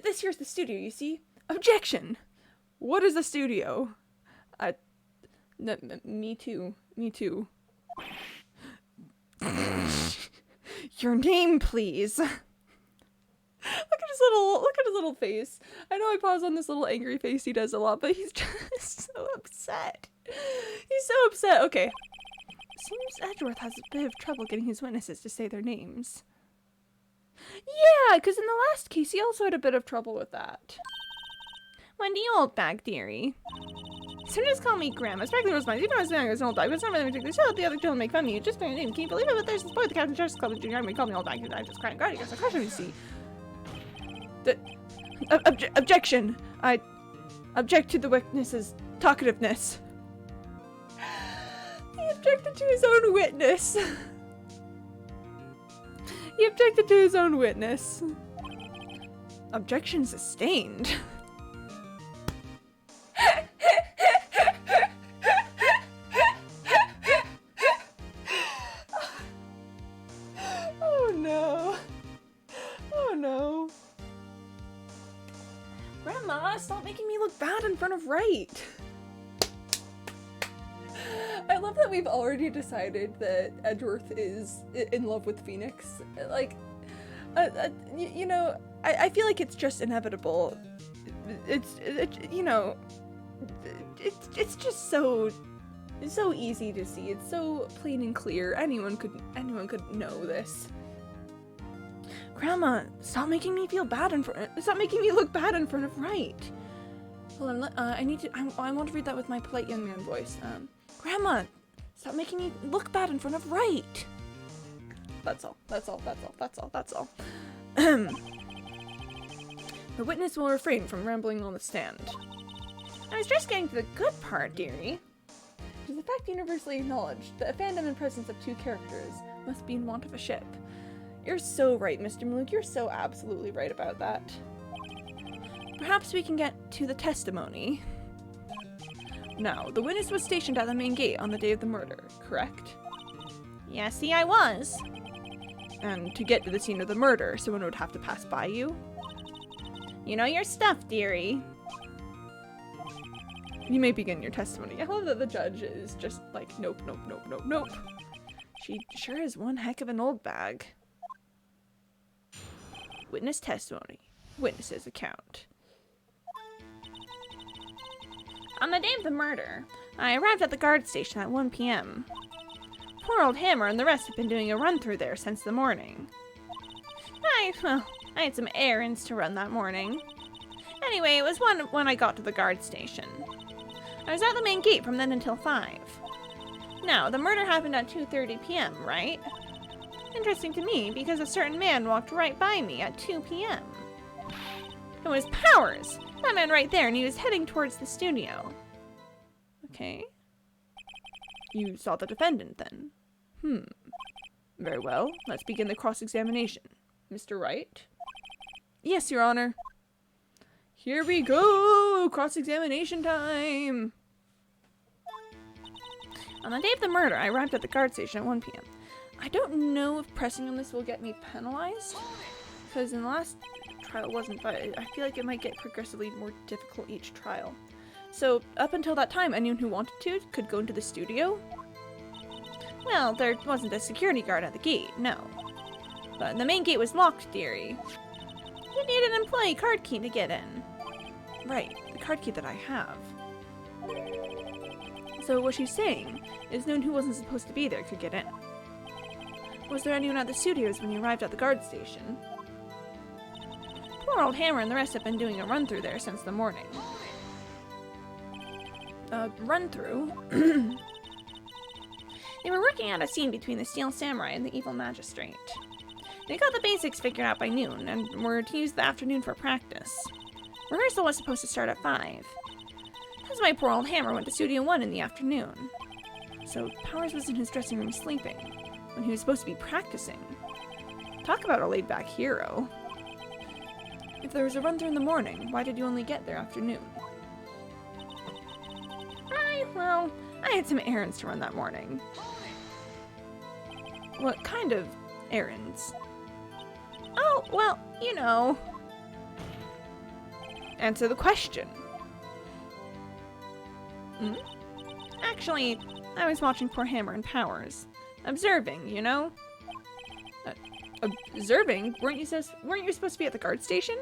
This here's the studio, you see? Objection! What is a studio? Me too. Your name, please. Look at his little face. I know I pause on this little angry face he does a lot, but he's just so upset. He's so upset. Okay. Seems Edgeworth has a bit of trouble getting his witnesses to say their names. Yeah, because in the last case, he also had a bit of trouble with that. Wendy Oldbag, dearie. So just call me Grandma. Sparkly Rose Mines. Even though I was young as an old dog, but it's not really particularly so. The other children make fun of me. It's just my name. Can you believe it? But there's this boy at the Captain Church Club in junior army. Call me Oldbag. I just crying. God, you guys are crushing, you see. Objection. I object to the witness's talkativeness. He objected to his own witness. He objected to his own witness. Objection sustained. Oh no. Oh no. Grandma, stop making me look bad in front of Right. I love that we've already decided that Edgeworth is in love with Phoenix. Like, you know, I feel like it's just inevitable. You know, it's just so easy to see. It's so plain and clear. Anyone could know this. Grandma, stop making me feel bad stop making me look bad in front of Right. Hold on, I want to read that with my polite young man voice. Grandma, stop making me look bad in front of Right. That's all. The witness will refrain from rambling on the stand. I was just getting to the good part, dearie. It is a fact universally acknowledged that a fandom in presence of two characters must be in want of a ship. You're so right, Mr. Maluk. You're so absolutely right about that. Perhaps we can get to the testimony. Now, the witness was stationed at the main gate on the day of the murder, correct? Yeah, see, I was. And to get to the scene of the murder, someone would have to pass by you? You know your stuff, dearie. You may begin your testimony. I love that the judge is just like, nope. She sure is one heck of an old bag. Witness testimony. Witness's account. On the day of the murder, I arrived at the guard station at 1 p.m. Poor old Hammer and the rest have been doing a run-through there since the morning. I had some errands to run that morning. Anyway, it was when I got to the guard station. I was at the main gate from then until 5. Now, the murder happened at 2:30 p.m., right? Interesting to me, because a certain man walked right by me at 2 p.m. It was Powers! That man right there, and he was heading towards the studio. Okay. You saw the defendant, then? Very well. Let's begin the cross-examination. Mr. Wright? Yes, Your Honor. Here we go! Cross-examination time! On the day of the murder, I arrived at the guard station at 1 p.m. I don't know if pressing on this will get me penalized, because in the last trial wasn't, but I feel like it might get progressively more difficult each trial. So, up until that time, anyone who wanted to could go into the studio? Well, there wasn't a security guard at the gate, no. But the main gate was locked, dearie. You need an employee card key to get in. Right, the card key that I have. So what she's saying is no one who wasn't supposed to be there could get in. Was there anyone at the studios when you arrived at the guard station? Poor old Hammer and the rest have been doing a run-through there since the morning. Run-through? They were working out a scene between the Steel Samurai and the Evil Magistrate. They got the basics figured out by noon, and were to use the afternoon for practice. Rehearsal was supposed to start at 5. That's why poor old Hammer went to Studio 1 in the afternoon. So Powers was in his dressing room sleeping, when he was supposed to be practicing. Talk about a laid-back hero. If there was a run-through in the morning, why did you only get there afternoon? Well, I had some errands to run that morning. What kind of errands? Oh, well, you know. Answer the question. Actually, I was watching poor Hammer and Powers. Observing, you know? Observing? Weren't you supposed to be at the guard station?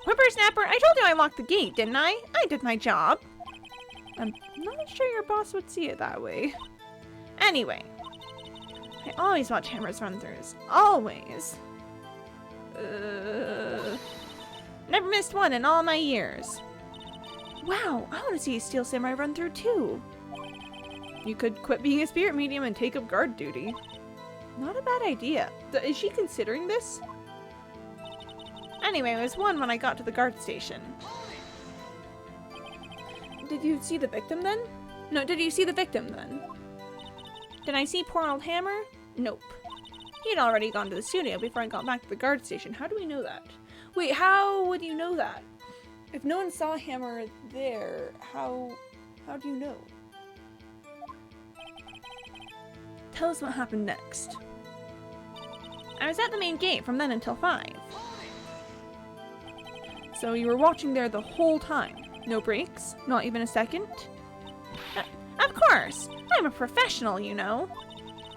Whippersnapper, I told you I locked the gate, didn't I? I did my job. I'm not sure your boss would see it that way. Anyway, I always watch Hammer's run-throughs. Always. Never missed one in all my years. Wow, I want to see a Steel Samurai run-through too. You could quit being a spirit medium and take up guard duty. Not a bad idea. Is she considering this? Anyway, it was one when I got to the guard station. Did you see the victim then? No, did you see the victim then? Did I see poor old Hammer? Nope. He'd already gone to the studio before I got back to the guard station. How do we know that? Wait, how would you know that? If no one saw Hammer there, how do you know? Tell us what happened next. I was at the main gate from then until 5. So you were watching there the whole time? No breaks? Not even a second? Of course! I'm a professional, you know.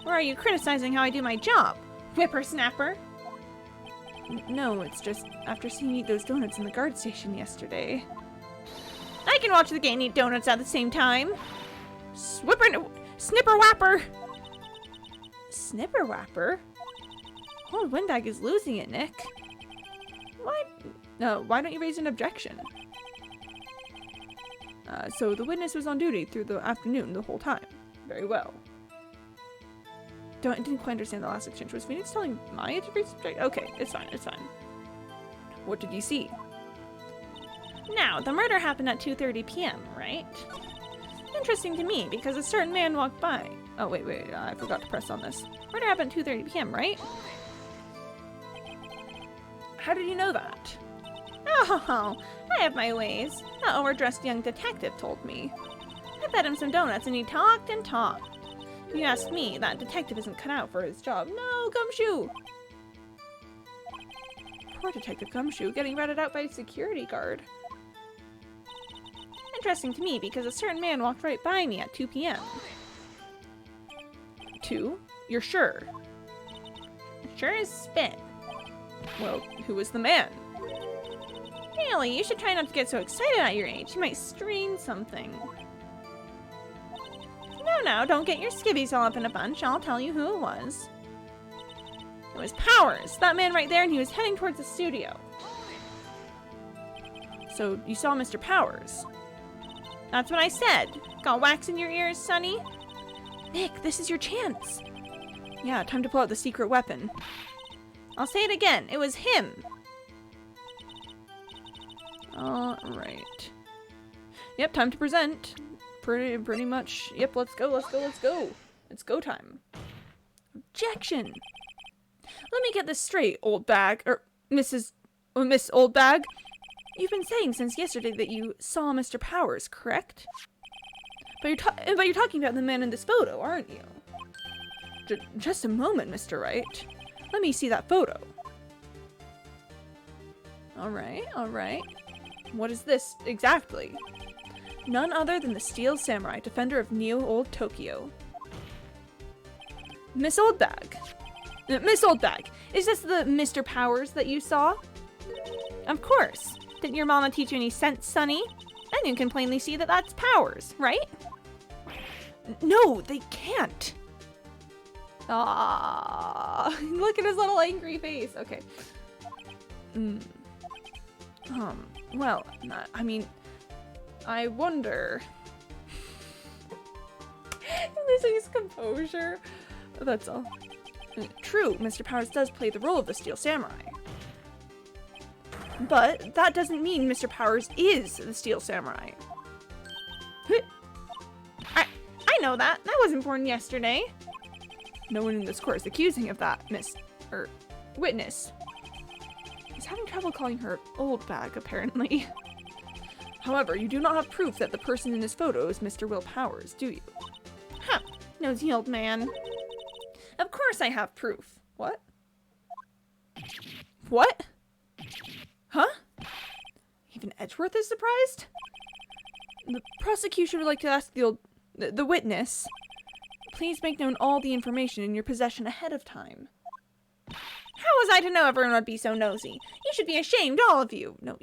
Or are you criticizing how I do my job? Whippersnapper! No, it's just after seeing you eat those donuts in the guard station yesterday. I can watch the game and eat donuts at the same time. Snipper Whapper! Snipper Whapper? Old Windbag is losing it, Nick. Why don't you raise an objection? So the witness was on duty through the afternoon the whole time. Very well. Didn't quite understand the last exchange. Was Phoenix telling Maya to raise subject? Okay, it's fine, it's fine. What did you see? Now, the murder happened at 2:30 p.m., right? Interesting to me, because a certain man walked by. Oh, wait, I forgot to press on this. Murder happened at 2:30 p.m., right? How did you know that? Oh, I have my ways. That overdressed young detective told me. I fed him some donuts and he talked and talked. If you ask me, that detective isn't cut out for his job. No, Gumshoe! Poor Detective Gumshoe, getting ratted out by a security guard. Interesting to me, because a certain man walked right by me at 2 p.m. 2? You're sure? Sure as spit. Well, who was the man? Really, you should try not to get so excited at your age. You might strain something. No, don't get your skivvies all up in a bunch. I'll tell you who it was. It was Powers, that man right there, and he was heading towards the studio. So, you saw Mr. Powers? That's what I said. Got wax in your ears, Sonny? Nick, this is your chance. Yeah, time to pull out the secret weapon. I'll say it again. It was him. Alright. Yep, time to present. Pretty much. Yep, let's go. It's go time. Objection! Let me get this straight, old bag. Miss Old Bag. You've been saying since yesterday that you saw Mr. Powers, correct? But you're talking about the man in this photo, aren't you? Just a moment, Mr. Wright. Let me see that photo. Alright. What is this, exactly? None other than the Steel Samurai, defender of Neo Old Tokyo. Miss Old Bag, is this the Mr. Powers that you saw? Of course. Didn't your mama teach you any sense, Sonny? And you can plainly see that that's Powers, right? No, they can't. Ah, look at his little angry face. Okay. Well, I mean, I wonder. Losing his composure. That's all. True, Mr. Powers does play the role of the Steel Samurai. But that doesn't mean Mr. Powers is the Steel Samurai. I know that. I wasn't born yesterday. No one in this court is accusing of that, witness. He's having trouble calling her Old Bag, apparently. However, you do not have proof that the person in this photo is Mr. Will Powers, do you? Huh, nosy old man. Of course I have proof. What? What? Huh? Even Edgeworth is surprised? The prosecution would like to ask the witness, please make known all the information in your possession ahead of time. How was I to know everyone would be so nosy? You should be ashamed, all of you. No,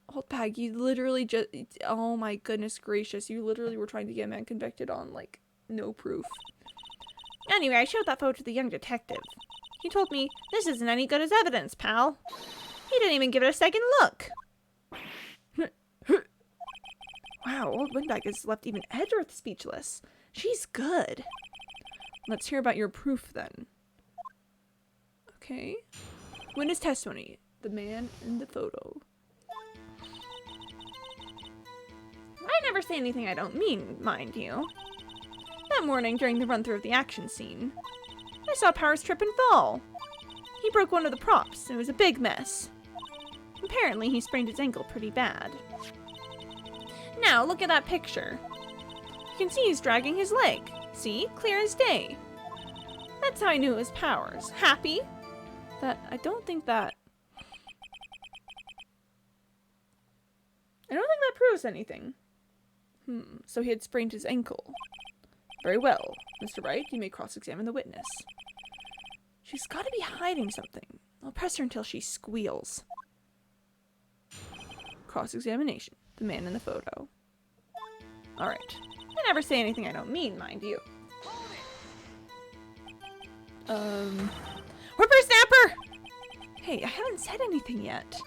Hold back. You literally just... Oh my goodness gracious. You literally were trying to get a man convicted on, like, no proof. Anyway, I showed that photo to the young detective. He told me, this isn't any good as evidence, pal. He didn't even give it a second look. Wow, old Windbag has left even Edgeworth speechless. She's good. Let's hear about your proof, then. Okay. Witness testimony. The man in the photo. I never say anything I don't mean, mind you. That morning, during the run-through of the action scene, I saw Powers trip and fall. He broke one of the props. It was a big mess. Apparently, he sprained his ankle pretty bad. Now, look at that picture. You can see he's dragging his leg. See? Clear as day. That's how I knew it was Powers. Happy? I don't think that proves anything. So he had sprained his ankle. Very well. Mr. Wright, you may cross-examine the witness. She's got to be hiding something. I'll press her until she squeals. Cross-examination. The man in the photo. Alright. I never say anything I don't mean, mind you. Whippersnapper! Hey, I haven't said anything yet.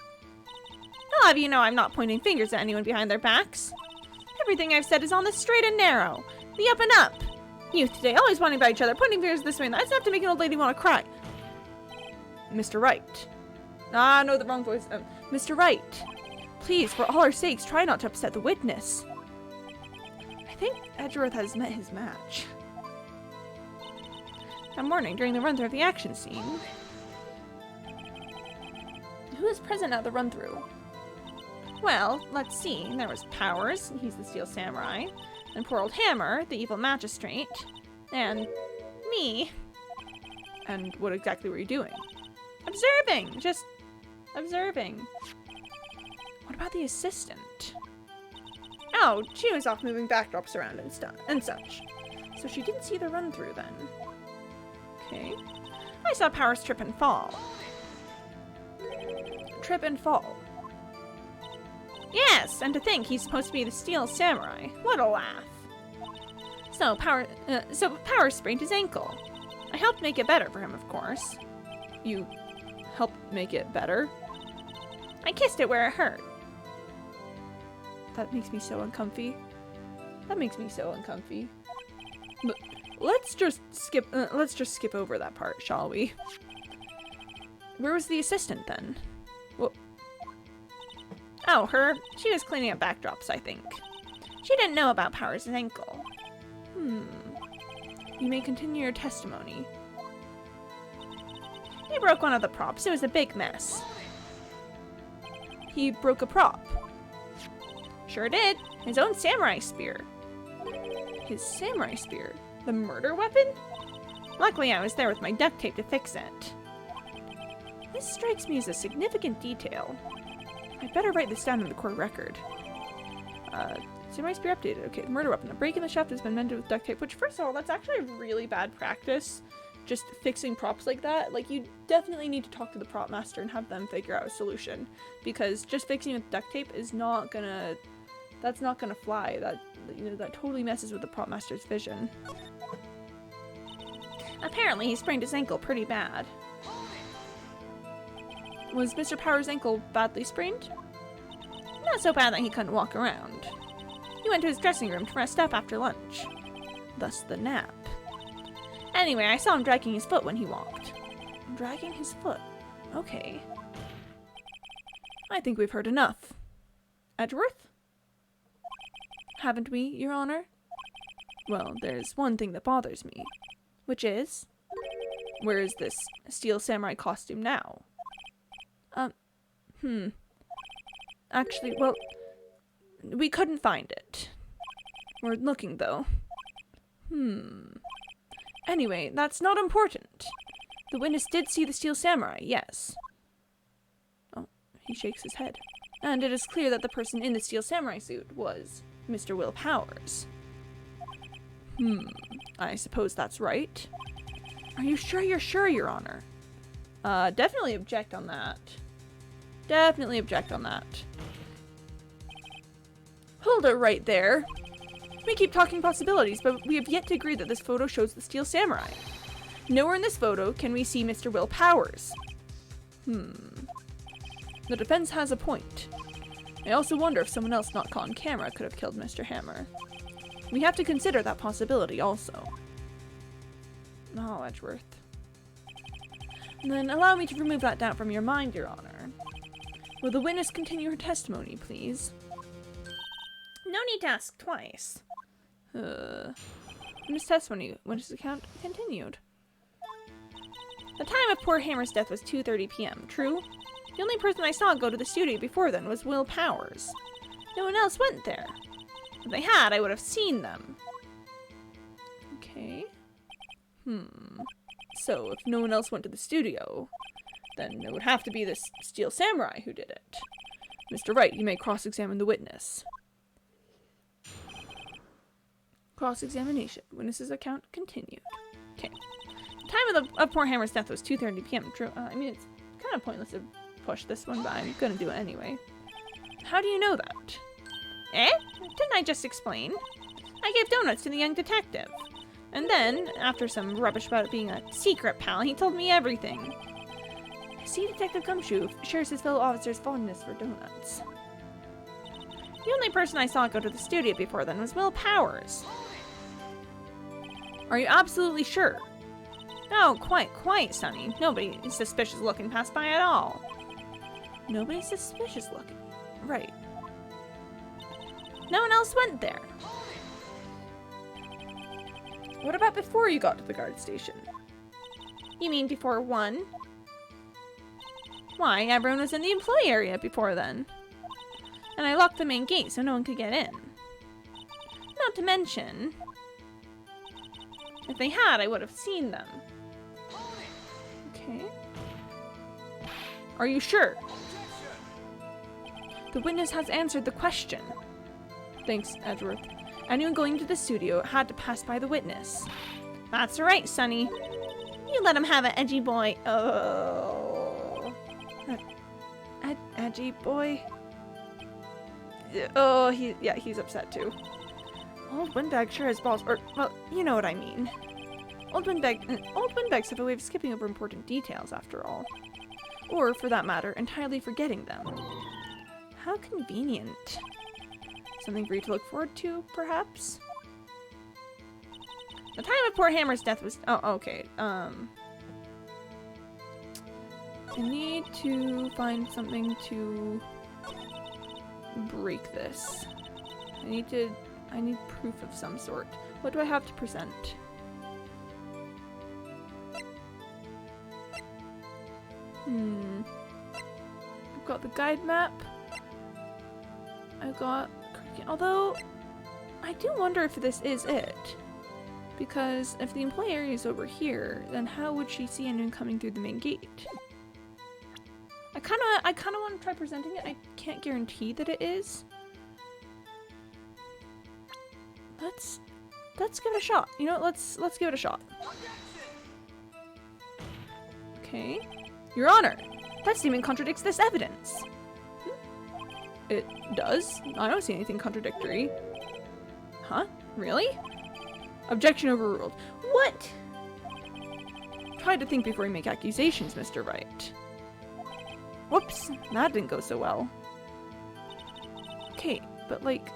I'll have you know I'm not pointing fingers at anyone behind their backs. Everything I've said is on the straight and narrow. The up and up. Youth today always wanting by each other, pointing fingers this way and that's enough to make an old lady want to cry. Mr. Wright. Ah, no, the wrong voice. Mr. Wright. Please, for all our sakes, try not to upset the witness. I think Edgeworth has met his match. That morning, during the run-through of the action scene. Who was present at the run-through? Well, let's see. There was Powers, he's the Steel Samurai, and poor old Hammer, the evil magistrate, and me. And what exactly were you doing? Observing! Just observing. What about the assistant? Oh, she was off moving backdrops around and such. So she didn't see the run-through then. Okay. I saw Powers trip and fall. Trip and fall. Yes, and to think he's supposed to be the Steel Samurai. What a laugh. So Powers sprained his ankle. I helped make it better for him, of course. You helped make it better? I kissed it where it hurt. That makes me so uncomfy. That makes me so uncomfy. But let's just skip over that part, shall we? Where was the assistant then? Well, oh, her. She was cleaning up backdrops, I think. She didn't know about Powers' ankle. You may continue your testimony. He broke one of the props. It was a big mess. He broke a prop. Sure did. His own samurai spear. His samurai spear? The murder weapon? Luckily, I was there with my duct tape to fix it. This strikes me as a significant detail. I'd better write this down in the court record. Samurai spear updated. Okay, the murder weapon. The break in the shaft has been mended with duct tape, which, first of all, that's actually a really bad practice. Just fixing props like that. Like, you definitely need to talk to the prop master and have them figure out a solution. Because just fixing with duct tape is not gonna... That's not gonna fly. That, you know, that totally messes with the prop master's vision. Apparently, he sprained his ankle pretty bad. Was Mr. Powers' ankle badly sprained? Not so bad that he couldn't walk around. He went to his dressing room to rest up after lunch. Thus the nap. Anyway, I saw him dragging his foot when he walked. Dragging his foot? Okay. I think we've heard enough. Edgeworth? Haven't we, Your Honor? Well, there's one thing that bothers me. Which is? Where is this Steel Samurai costume now? Actually, well, we couldn't find it. We're looking, though. Anyway, that's not important. The witness did see the Steel Samurai, yes. Oh, he shakes his head. And it is clear that the person in the Steel Samurai suit was Mr. Will Powers. I suppose that's right. Are you sure you're sure, Your Honor? Definitely object on that. Definitely object on that. Hold it right there. We keep talking possibilities, but we have yet to agree that this photo shows the Steel Samurai. Nowhere in this photo can we see Mr. Will Powers. The defense has a point. I also wonder if someone else not caught on camera could have killed Mr. Hammer. We have to consider that possibility also. Oh, Edgeworth. Then allow me to remove that doubt from your mind, Your Honor. Will the witness continue her testimony, please? No need to ask twice. Witness testimony. Witness account continued. The time of poor Hammer's death was 2:30 p.m., true? The only person I saw go to the studio before then was Will Powers. No one else went there. If they had, I would have seen them. Okay. So, if no one else went to the studio, then it would have to be this Steel Samurai who did it. Mr. Wright, you may cross-examine the witness. Cross-examination. Witness's account continued. Okay. The time of poor Hammer's death was 2:30 p.m. True. I mean, it's kind of pointless to push this one, but I'm gonna do it anyway. How do you know that? Eh? Didn't I just explain? I gave donuts to the young detective. And then, after some rubbish about it being a secret, pal, he told me everything. See, Detective Gumshoe shares his fellow officer's fondness for donuts. The only person I saw go to the studio before then was Will Powers. Are you absolutely sure? Oh, quite, Sonny. Nobody is suspicious looking passed by at all. Nobody suspicious looking. Right. No one else went there. What about before you got to the guard station? You mean before 1? Why, everyone was in the employee area before then. And I locked the main gate so no one could get in. Not to mention, if they had, I would have seen them. Okay. Are you sure? The witness has answered the question. Thanks, Edgeworth. Anyone going to the studio had to pass by the witness. That's right, Sonny. You let him have it, edgy boy. Oh. Edgy boy? Oh, he's upset too. Old Windbag sure has balls, or, well, you know what I mean. Old Windbags have a way of skipping over important details, after all. Or, for that matter, entirely forgetting them. How convenient. Something for you to look forward to, perhaps? The time of poor Hammer's death was... Oh, okay. I need to find something to break this. I need proof of some sort. What do I have to present? I've got the guide map. I've got... Although, I do wonder if this is it. Because if the employee area is over here, then how would she see anyone coming through the main gate? I kinda want to try presenting it. I can't guarantee that it is. Let's give it a shot. You know what? Let's give it a shot. Okay. Your Honor, that statement contradicts this evidence. It does? I don't see anything contradictory. Huh? Really? Objection overruled. What? Try to think before you make accusations, Mr. Wright. Whoops, that didn't go so well. Okay, but like...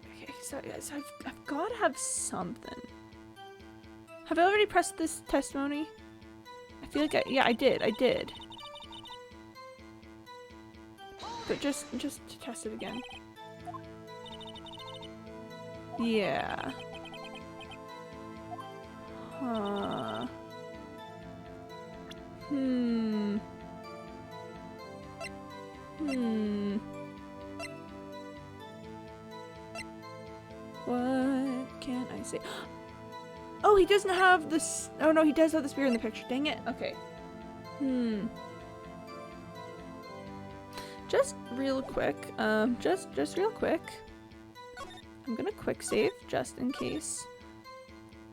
Okay, so I've got to have something. Have I already pressed this testimony? I feel like I did. But just to test it again. Yeah. Huh. What can I say? Oh, he doesn't have this. Oh no, he does have the spear in the picture. Dang it. Okay. Just real quick. Just real quick. I'm gonna quick save just in case.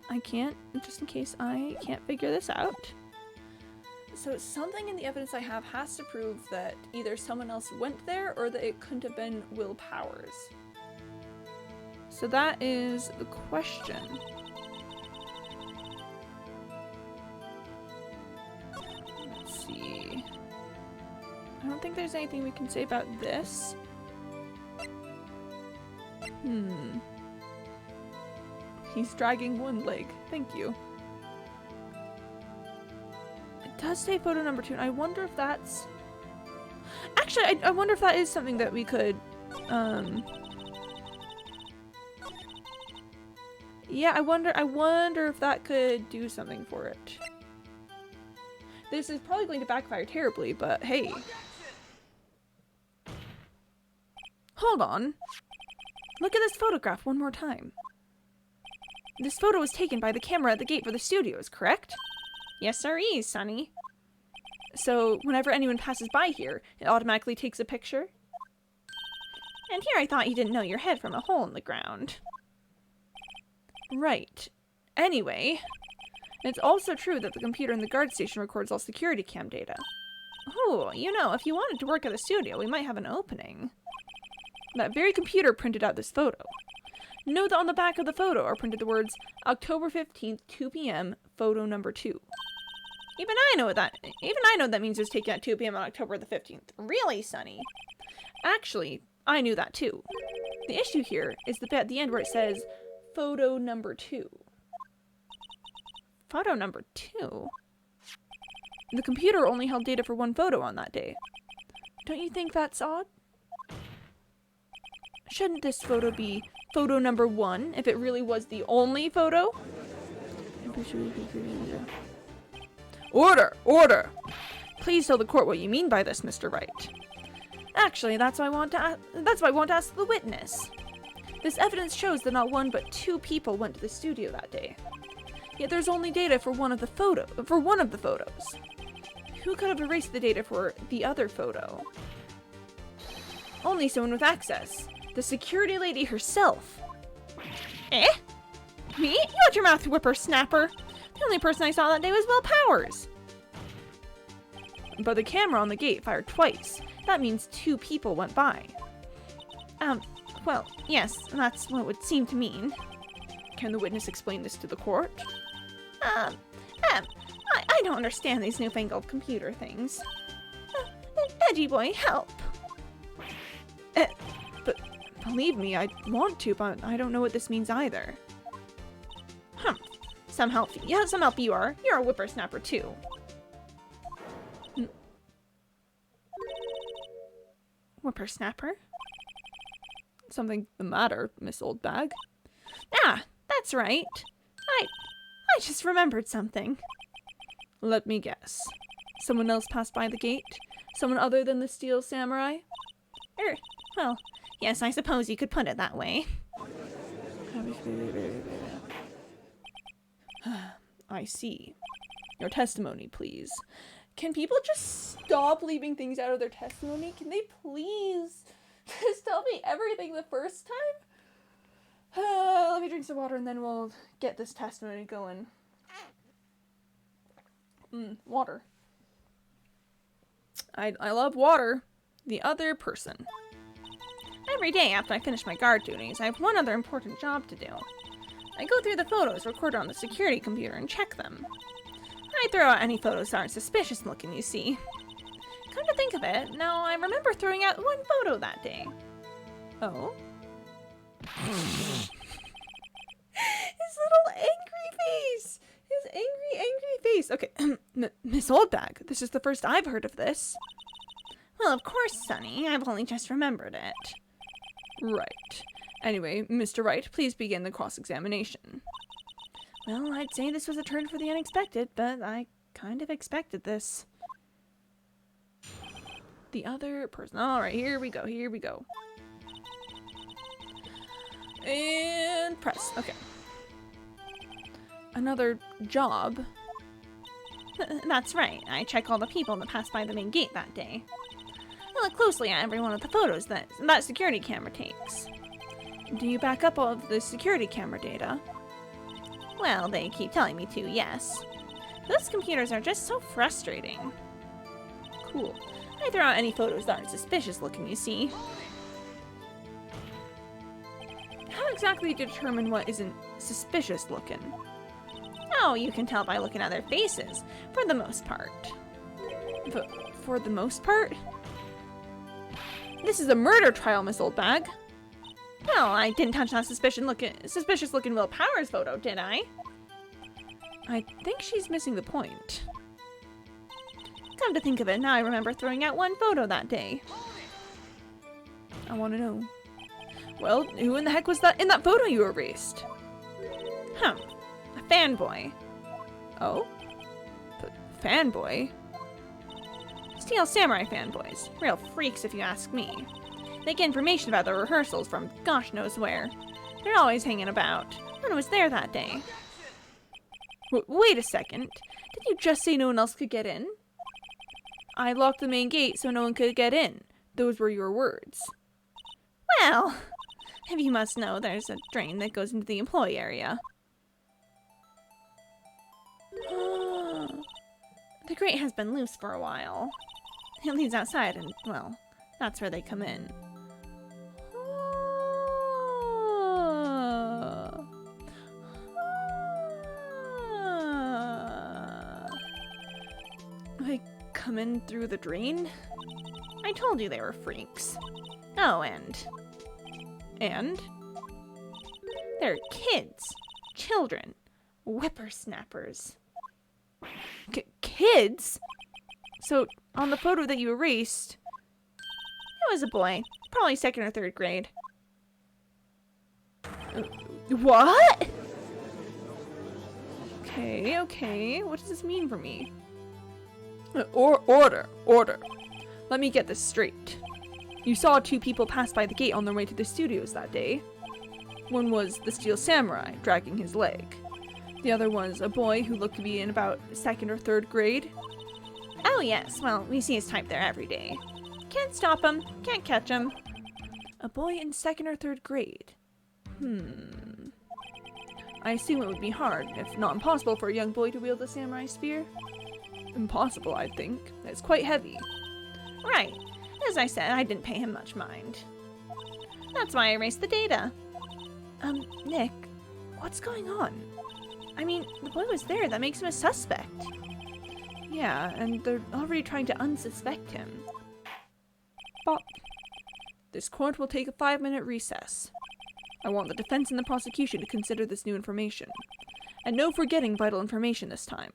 I can't, just in case I can't figure this out. So something in the evidence I have has to prove that either someone else went there or that it couldn't have been Will Powers. So that is the question. Let's see. I don't think there's anything we can say about this. He's dragging one leg. Thank you. It does say photo number 2, and I wonder if that's... Actually, I wonder if that is something that we could, yeah, I wonder if that could do something for it. This is probably going to backfire terribly, but hey. Hold on. Look at this photograph one more time. This photo was taken by the camera at the gate for the studios, correct? Yes, sirree, Sonny. So, whenever anyone passes by here, it automatically takes a picture? And here I thought you didn't know your head from a hole in the ground. Right. Anyway, it's also true that the computer in the guard station records all security cam data. Ooh, you know, if you wanted to work at the studio, we might have an opening. That very computer printed out this photo. Note that on the back of the photo are printed the words, October 15th, 2 p.m., photo number 2. Even I know that means it was taken at 2 p.m. on October the 15th. Really, Sonny? Actually, I knew that too. The issue here is the bit at the end where it says, photo number 2. Photo number 2? The computer only held data for one photo on that day. Don't you think that's odd? Shouldn't this photo be photo number 1 if it really was the only photo? Order! Order! Please tell the court what you mean by this, Mr. Wright. Actually, that's why I want to ask the witness. This evidence shows that not one but 2 people went to the studio that day. Yet there's only data for one of the photos. Who could have erased the data for the other photo? Only someone with access. The security lady herself. Eh? Me? You watch your mouth, whippersnapper. The only person I saw that day was Will Powers. But the camera on the gate fired twice. That means 2 people went by. Well, yes, that's what it would seem to mean. Can the witness explain this to the court? I don't understand these newfangled computer things. Edgy boy, help. But believe me, I want to, but I don't know what this means either. Some help you are. You're a whippersnapper too. Whippersnapper? Something the matter, Miss Oldbag? Ah, that's right. I just remembered something. Let me guess. Someone else passed by the gate? Someone other than the Steel Samurai? Well, yes, I suppose you could put it that way. I see. Your testimony, please. Can people just stop leaving things out of their testimony? Can they please just tell me everything the first time? Let me drink some water and then we'll get this testimony going. Water. I love water. The other person. Every day after I finish my guard duties, I have one other important job to do. I go through the photos recorded on the security computer and check them. I throw out any photos that aren't suspicious looking, you see. Come to think of it, now I remember throwing out one photo that day. Oh? His little angry face! His angry face! Okay, Miss Oldbag, this is the first I've heard of this. Well, of course, Sonny. I've only just remembered it. Right. Anyway, Mr. Wright, please begin the cross-examination. Well, I'd say this was a turn for the unexpected, but I kind of expected this. The other person. Alright, here we go. And press. Okay. Another job. That's right. I check all the people that passed by the main gate that day. I look closely at every one of the photos that security camera takes. Do you back up all of the security camera data? Well, they keep telling me to, yes. Those computers are just so frustrating. Cool. I throw out any photos that aren't suspicious looking, you see. How exactly do you determine what isn't suspicious looking? Oh, you can tell by looking at their faces, for the most part. For the most part? This is a murder trial, Miss Oldbag. Well, I didn't touch that suspicious looking Will Powers photo, did I? I think she's missing the point. Come to think of it, now I remember throwing out one photo that day. I want to know. Well, who in the heck was that in that photo you erased? A fanboy. Oh? Fanboy? Steel Samurai fanboys. Real freaks if you ask me. They get information about the rehearsals from gosh knows where. They're always hanging about. No one was there that day. Wait a second. Did you just say no one else could get in? I locked the main gate so no one could get in. Those were your words. Well, if you must know, there's a drain that goes into the employee area. The grate has been loose for a while. It leads outside and, well, that's where they come in. They come in through the drain? I told you they were freaks. Oh, and they're kids, children, whippersnappers. Kids? So, on the photo that you erased... It was a boy, probably 2nd or 3rd grade. What? Okay, what does this mean for me? Order. Let me get this straight. You saw 2 people pass by the gate on their way to the studios that day. One was the Steel Samurai, dragging his leg. The other was a boy who looked to be in about 2nd or 3rd grade. Oh yes, well, we see his type there every day. Can't stop him, can't catch him. A boy in 2nd or 3rd grade. I assume it would be hard, if not impossible, for a young boy to wield a samurai spear. Impossible, I think. It's quite heavy. Right. As I said, I didn't pay him much mind. That's why I erased the data. Nick, what's going on? I mean, the boy was there. That makes him a suspect. Yeah, and they're already trying to unsuspect him. But this court will take a 5-minute recess. I want the defense and the prosecution to consider this new information. And no forgetting vital information this time.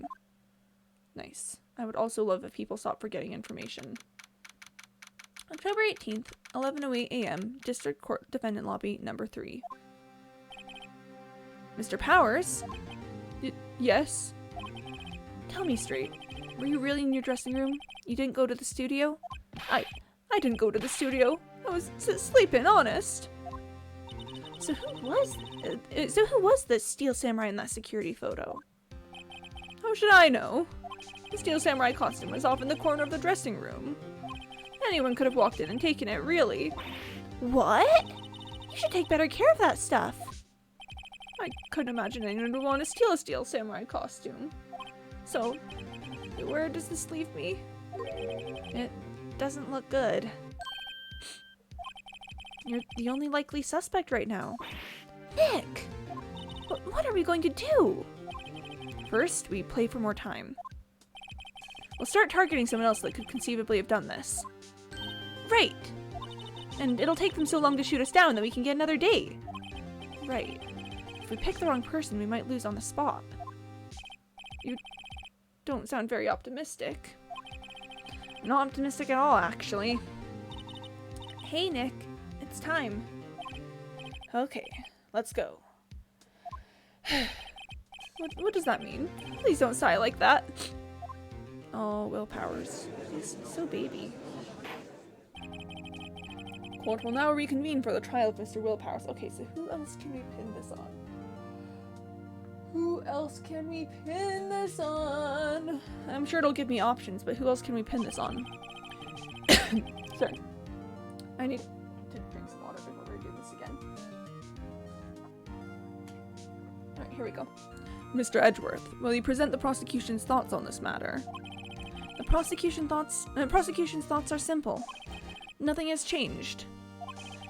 Nice. I would also love if people stopped forgetting information. October 18th, 11:08 a.m., District Court Defendant Lobby, number 3. Mr. Powers? Yes? Tell me straight. Were you really in your dressing room? You didn't go to the studio? I didn't go to the studio. I was sleeping, honest. So who was the Steel Samurai in that security photo? How should I know? The Steel Samurai costume was off in the corner of the dressing room. Anyone could have walked in and taken it, really. What? You should take better care of that stuff. I couldn't imagine anyone would want to steal a Steel Samurai costume. So, where does this leave me? It doesn't look good. You're the only likely suspect right now. Nick! What are we going to do? First, we play for more time. We'll start targeting someone else that could conceivably have done this. Right! And it'll take them so long to shoot us down that we can get another day. Right. If we pick the wrong person, we might lose on the spot. You don't sound very optimistic. Not optimistic at all, actually. Hey, Nick. It's time. Okay, let's go. What does that mean? Please don't sigh like that. Oh, Will Powers. He's so baby. Court will now reconvene for the trial of Mr. Will Powers. Okay, so who else can we pin this on? Who else can we pin this on? I'm sure it'll give me options, but who else can we pin this on? Sorry. I need to drink some water before we do this again. Alright, here we go. Mr. Edgeworth, will you present the prosecution's thoughts on this matter? The prosecution's thoughts are simple. Nothing has changed.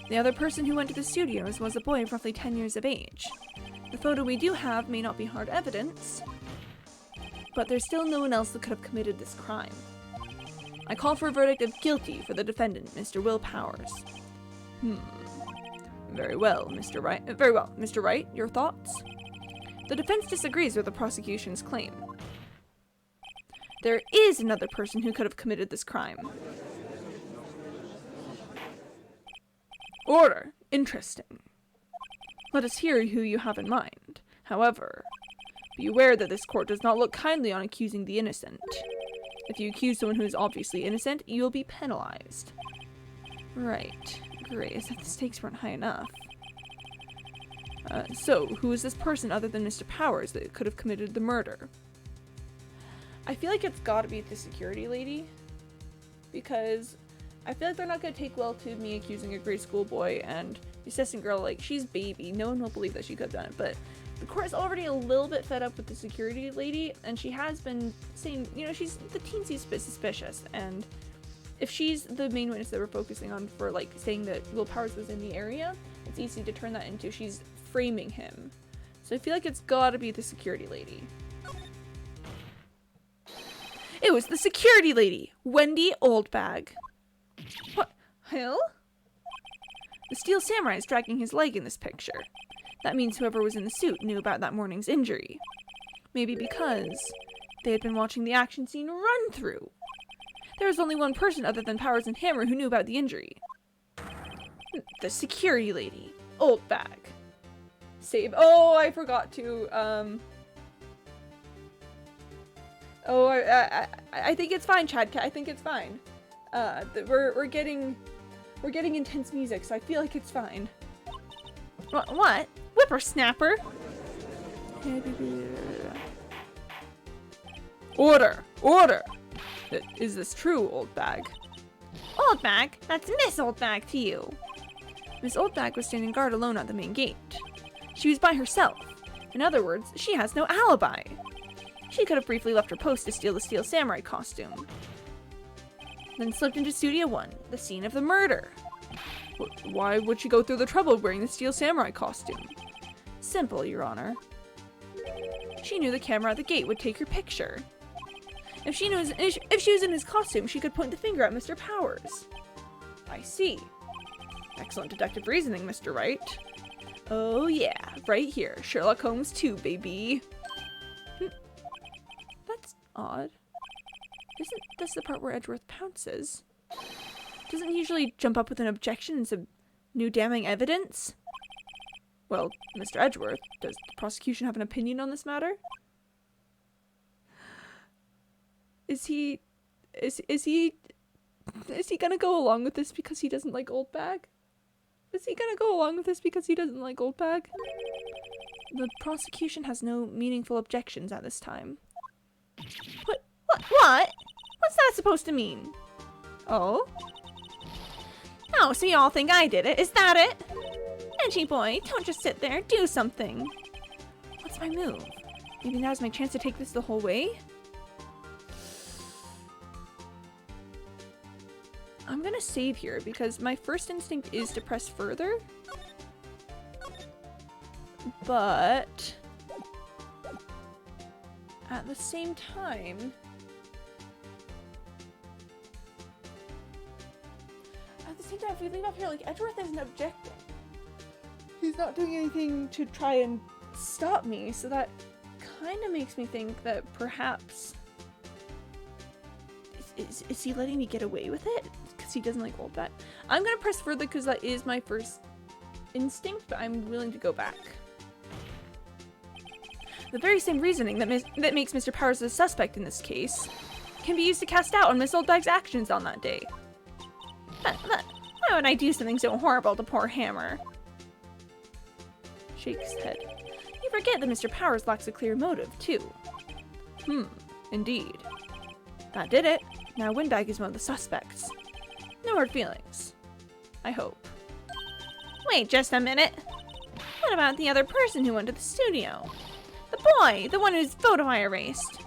The other person who went to the studios was a boy of roughly 10 years of age. The photo we do have may not be hard evidence, but there's still no one else that could have committed this crime. I call for a verdict of guilty for the defendant, Mr. Will Powers. Very well, Mr. Wright. Very well, Mr. Wright, your thoughts? The defense disagrees with the prosecution's claim. There is another person who could have committed this crime. Order. Interesting. Let us hear who you have in mind. However, be aware that this court does not look kindly on accusing the innocent. If you accuse someone who is obviously innocent, you will be penalized. Right. Great, as if the stakes weren't high enough. So, who is this person other than Mr. Powers that could have committed the murder? I feel like it's gotta be the security lady. Because I feel like they're not gonna take well to me accusing a grade school boy and the assistant girl, like, she's baby. No one will believe that she could have done it, but the court is already a little bit fed up with the security lady, and she has been saying, you know, she's the teensy's bit suspicious, and if she's the main witness that we're focusing on for, like, saying that Will Powers was in the area, it's easy to turn that into she's framing him. So I feel like it's gotta be the security lady. It was the security lady, Wendy Oldbag. What? Hell? The Steel Samurai is dragging his leg in this picture. That means whoever was in the suit knew about that morning's injury. Maybe because they had been watching the action scene run through. There was only one person other than Powers and Hammer who knew about the injury. The security lady, Oldbag. Save. Oh, I forgot to. Oh, I think it's fine, Chadcat. I think it's fine. We're getting intense music, so I feel like it's fine. What? Whippersnapper? Order! Order! Is this true, Oldbag? Oldbag? That's Miss Oldbag to you. Miss Oldbag was standing guard alone at the main gate. She was by herself. In other words, she has no alibi. She could have briefly left her post to steal the Steel Samurai costume. Then slipped into Studio 1, the scene of the murder. Why would she go through the trouble of wearing the Steel Samurai costume? Simple, Your Honor. She knew the camera at the gate would take her picture. If she was in his costume, she could point the finger at Mr. Powers. I see. Excellent deductive reasoning, Mr. Wright. Oh yeah, right here. Sherlock Holmes 2, baby. That's odd. Isn't this the part where Edgeworth pounces? Doesn't he usually jump up with an objection and some new damning evidence? Well, Mr. Edgeworth, does the prosecution have an opinion on this matter? Is he gonna go along with this because he doesn't like Oldbag? Is he gonna go along with this because he doesn't like Oldbag? The prosecution has no meaningful objections at this time. What? What's that supposed to mean? Oh? Oh, so y'all think I did it, is that it? Edgy boy, don't just sit there, do something. What's my move? Maybe now's my chance to take this the whole way? I'm gonna save here because my first instinct is to press further. But at the same time, if we leave up here, like, Edgeworth isn't objecting. He's not doing anything to try and stop me, so that kind of makes me think that perhaps is he letting me get away with it because he doesn't like Oldbag? I'm gonna press further because that is my first instinct, but I'm willing to go back. The very same reasoning that makes Mr. Powers a suspect in this case can be used to cast doubt on Miss Oldbag's actions on that day. Why would I do something so horrible to poor Hammer? Shakes head. You forget that Mr. Powers lacks a clear motive, too. Indeed. That did it. Now Windbag is one of the suspects. No hard feelings. I hope. Wait just a minute. What about the other person who went to the studio? The boy, the one whose photo I erased.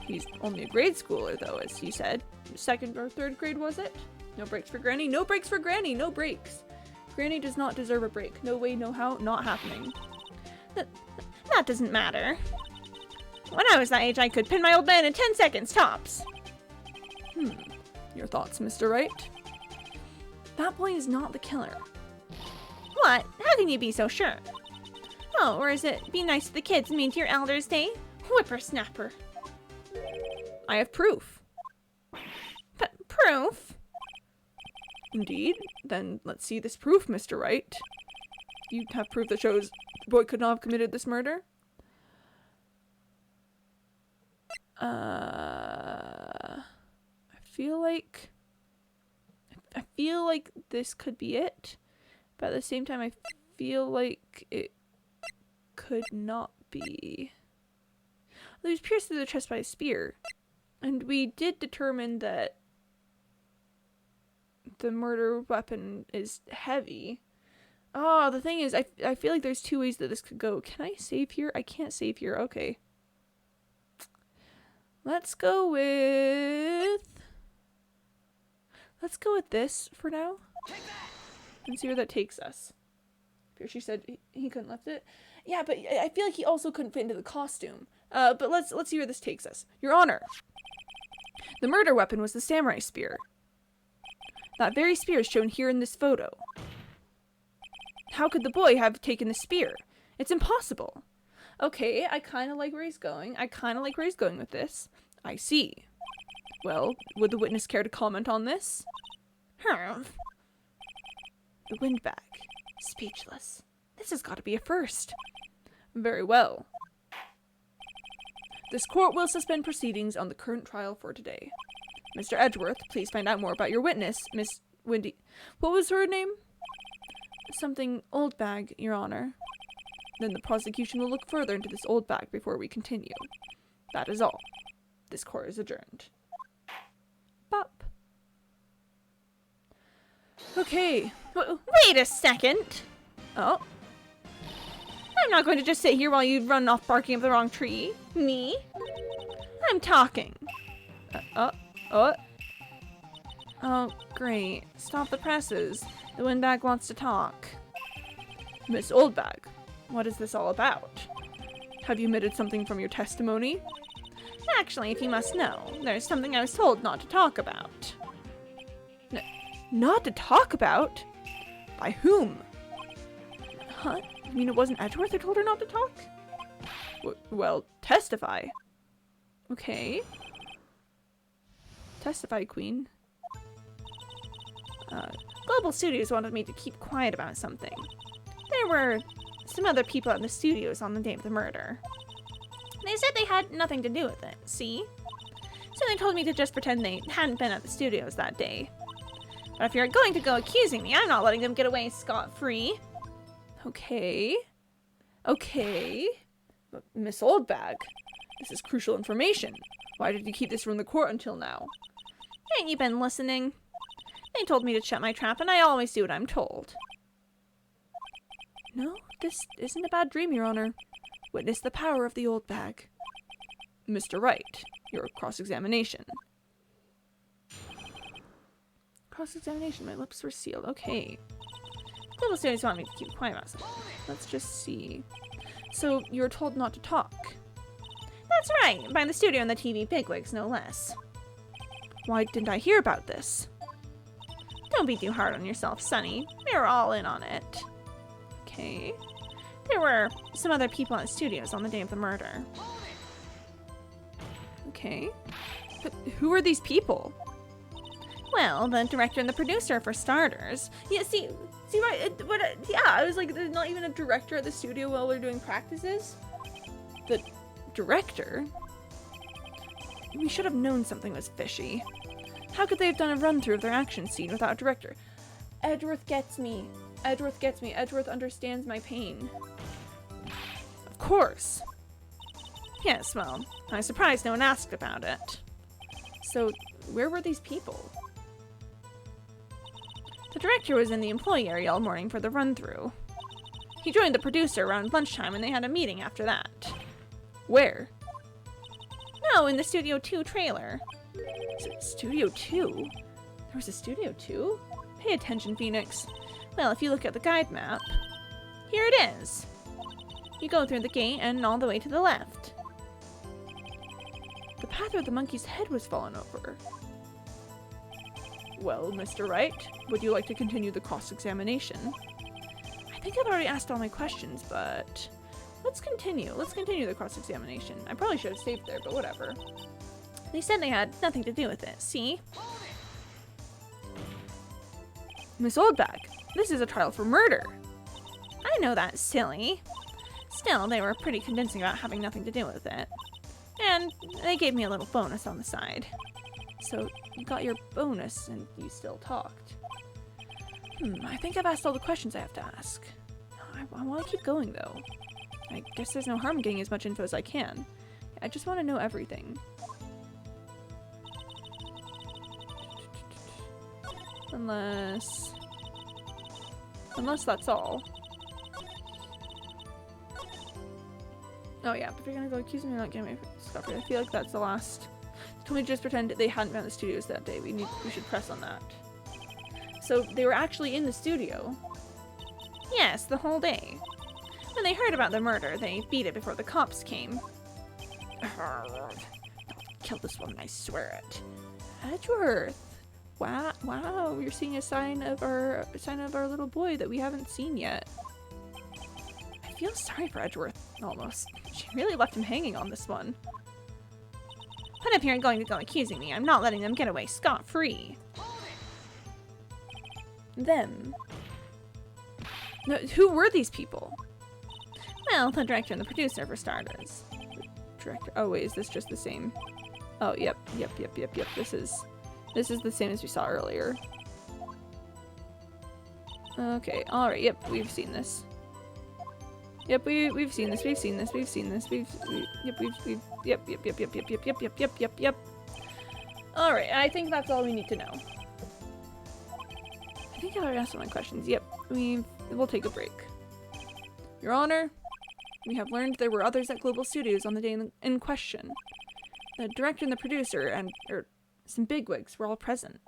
He's only a grade schooler, though, as you said. 2nd or 3rd grade, was it? No breaks for Granny. No breaks for Granny. No breaks. Granny does not deserve a break. No way, no how. Not happening. That doesn't matter. When I was that age, I could pin my old man in 10 seconds, tops. Your thoughts, Mr. Wright? That boy is not the killer. What? How can you be so sure? Oh, or is it be nice to the kids and mean to your elders, eh? Whippersnapper. I have proof. Proof? Indeed. Then let's see this proof, Mr. Wright. You have proof that shows the boy could not have committed this murder? I feel like this could be it, but at the same time I feel like it could not be. He was pierced through the chest by a spear, and we did determine that the murder weapon is heavy. Oh, the thing is, I feel like there's 2 ways that this could go. Can I save here? I can't save here. Okay. Let's go with this for now. And see where that takes us. She said he couldn't lift it. Yeah, but I feel like he also couldn't fit into the costume. But let's see where this takes us. Your Honor, the murder weapon was the samurai spear. That very spear is shown here in this photo. How could the boy have taken the spear? It's impossible. Okay, I kind of like where he's going. With this. I see. Well, would the witness care to comment on this? The windbag. Speechless. This has got to be a first. Very well. This court will suspend proceedings on the current trial for today. Mr. Edgeworth, please find out more about your witness, Miss Windy. What was her name? Something old bag, Your Honor. Then the prosecution will look further into this old bag before we continue. That is all. This court is adjourned. Bop. Okay. Wait a second. Oh. I'm not going to just sit here while you run off barking up the wrong tree. Me? I'm talking. Oh, great. Stop the presses. The windbag wants to talk. Miss Oldbag, what is this all about? Have you omitted something from your testimony? Actually, if you must know, there's something I was told not to talk about. Not to talk about? By whom? Huh? You mean it wasn't Edgeworth who told her not to talk? Well, testify. Okay. Testify, Queen. Global Studios wanted me to keep quiet about something. There were some other people at the studios on the day of the murder. They said they had nothing to do with it, see? So they told me to just pretend they hadn't been at the studios that day. But if you're going to go accusing me, I'm not letting them get away scot-free. Okay. But Miss Oldbag, this is crucial information. Why did you keep this from the court until now? Ain't you been listening? They told me to shut my trap, and I always do what I'm told. No, this isn't a bad dream, Your Honor. Witness the power of the old bag. Mr. Wright, your cross-examination. Cross-examination, my lips were sealed. Okay. Global Studios want me to keep quiet about something. Let's just see. So, you were told not to talk? That's right, by the studio and the TV bigwigs, no less. Why didn't I hear about this? Don't be too hard on yourself, Sonny. We were all in on it. Okay. There were some other people at the studios on the day of the murder. Okay. But who are these people? Well, the director and the producer, for starters. Yeah, see, right? Yeah, I was like, there's not even a director at the studio while they're doing practices. The director? We should have known something was fishy. How could they have done a run-through of their action scene without a director? Edgeworth gets me. Edgeworth understands my pain. Of course. Yes, well, I'm surprised no one asked about it. So, where were these people? The director was in the employee area all morning for the run-through. He joined the producer around lunchtime and they had a meeting after that. Where? No, in the Studio 2 trailer. Studio 2? There was a Studio 2? Pay attention, Phoenix. Well, if you look at the guide map, here it is. You go through the gate and all the way to the left. The path where the monkey's head was fallen over. Well, Mr. Wright, would you like to continue the cross-examination? I think I've already asked all my questions, but let's continue. Let's continue the cross-examination. I probably should have saved there, but whatever. They said they had nothing to do with it, see? Miss Oldbag, this is a trial for murder. I know that's silly. Still, they were pretty convincing about having nothing to do with it. And they gave me a little bonus on the side. So, you got your bonus and you still talked. I think I've asked all the questions I have to ask. I want to keep going, though. I guess there's no harm getting as much info as I can. I just want to know everything. Unless that's all. Oh yeah, but if you're gonna go accuse me of not getting my stuff right, I feel like that's the last. Can we just pretend they hadn't been in the studios that day? We should press on that. So they were actually in the studio. Yes, the whole day. When they heard about the murder, they beat it before the cops came. I'll kill this woman, I swear it. Edgeworth. Wow, you're seeing a sign of our little boy that we haven't seen yet. I feel sorry for Edgeworth, almost. She really left him hanging on this one. But if you're going to go accusing me, I'm not letting them get away scot-free. Them. No, who were these people? Well, the director and the producer, for starters. The director. Oh wait, is this just the same? Oh, yep. This is the same as we saw earlier. Okay, alright, yep, we've seen this. Yep, we've seen this. Yep. Alright, I think that's all we need to know. I think I already asked all my questions. Yep, we'll take a break. Your Honor, we have learned there were others at Global Studios on the day in question. The director and the producer and some bigwigs were all present.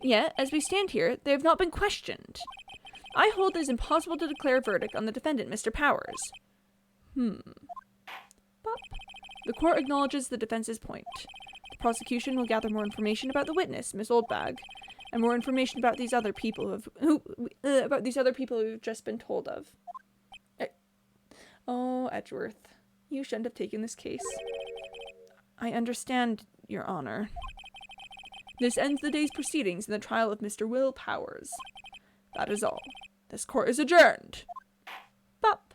Yet, as we stand here, they have not been questioned. I hold it is impossible to declare a verdict on the defendant, Mr. Powers. Bop. The court acknowledges the defense's point. The prosecution will gather more information about the witness, Miss Oldbag, and more information about these other people who've just been told of. Oh, Edgeworth, you shouldn't have taken this case. I understand, Your Honor. This ends the day's proceedings in the trial of Mr. Will Powers. That is all. This court is adjourned. Bop.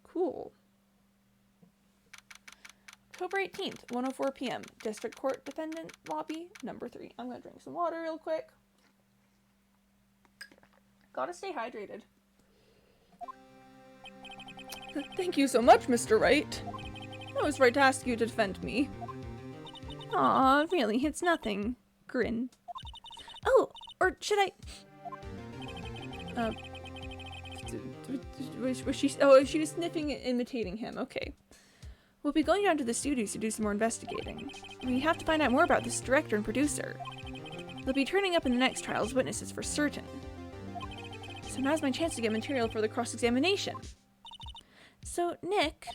Cool. October 18th, 1:04 p.m. District Court Defendant Lobby, number 3. I'm gonna drink some water real quick. Gotta stay hydrated. Thank you so much, Mr. Wright. I was right to ask you to defend me. Aw, really, it's nothing. Grin. Oh, or should I... was she... Oh, she was sniffing and imitating him. Okay. We'll be going down to the studios to do some more investigating. We have to find out more about this director and producer. They'll be turning up in the next trial as witnesses for certain. So now's my chance to get material for the cross-examination. So, Nick,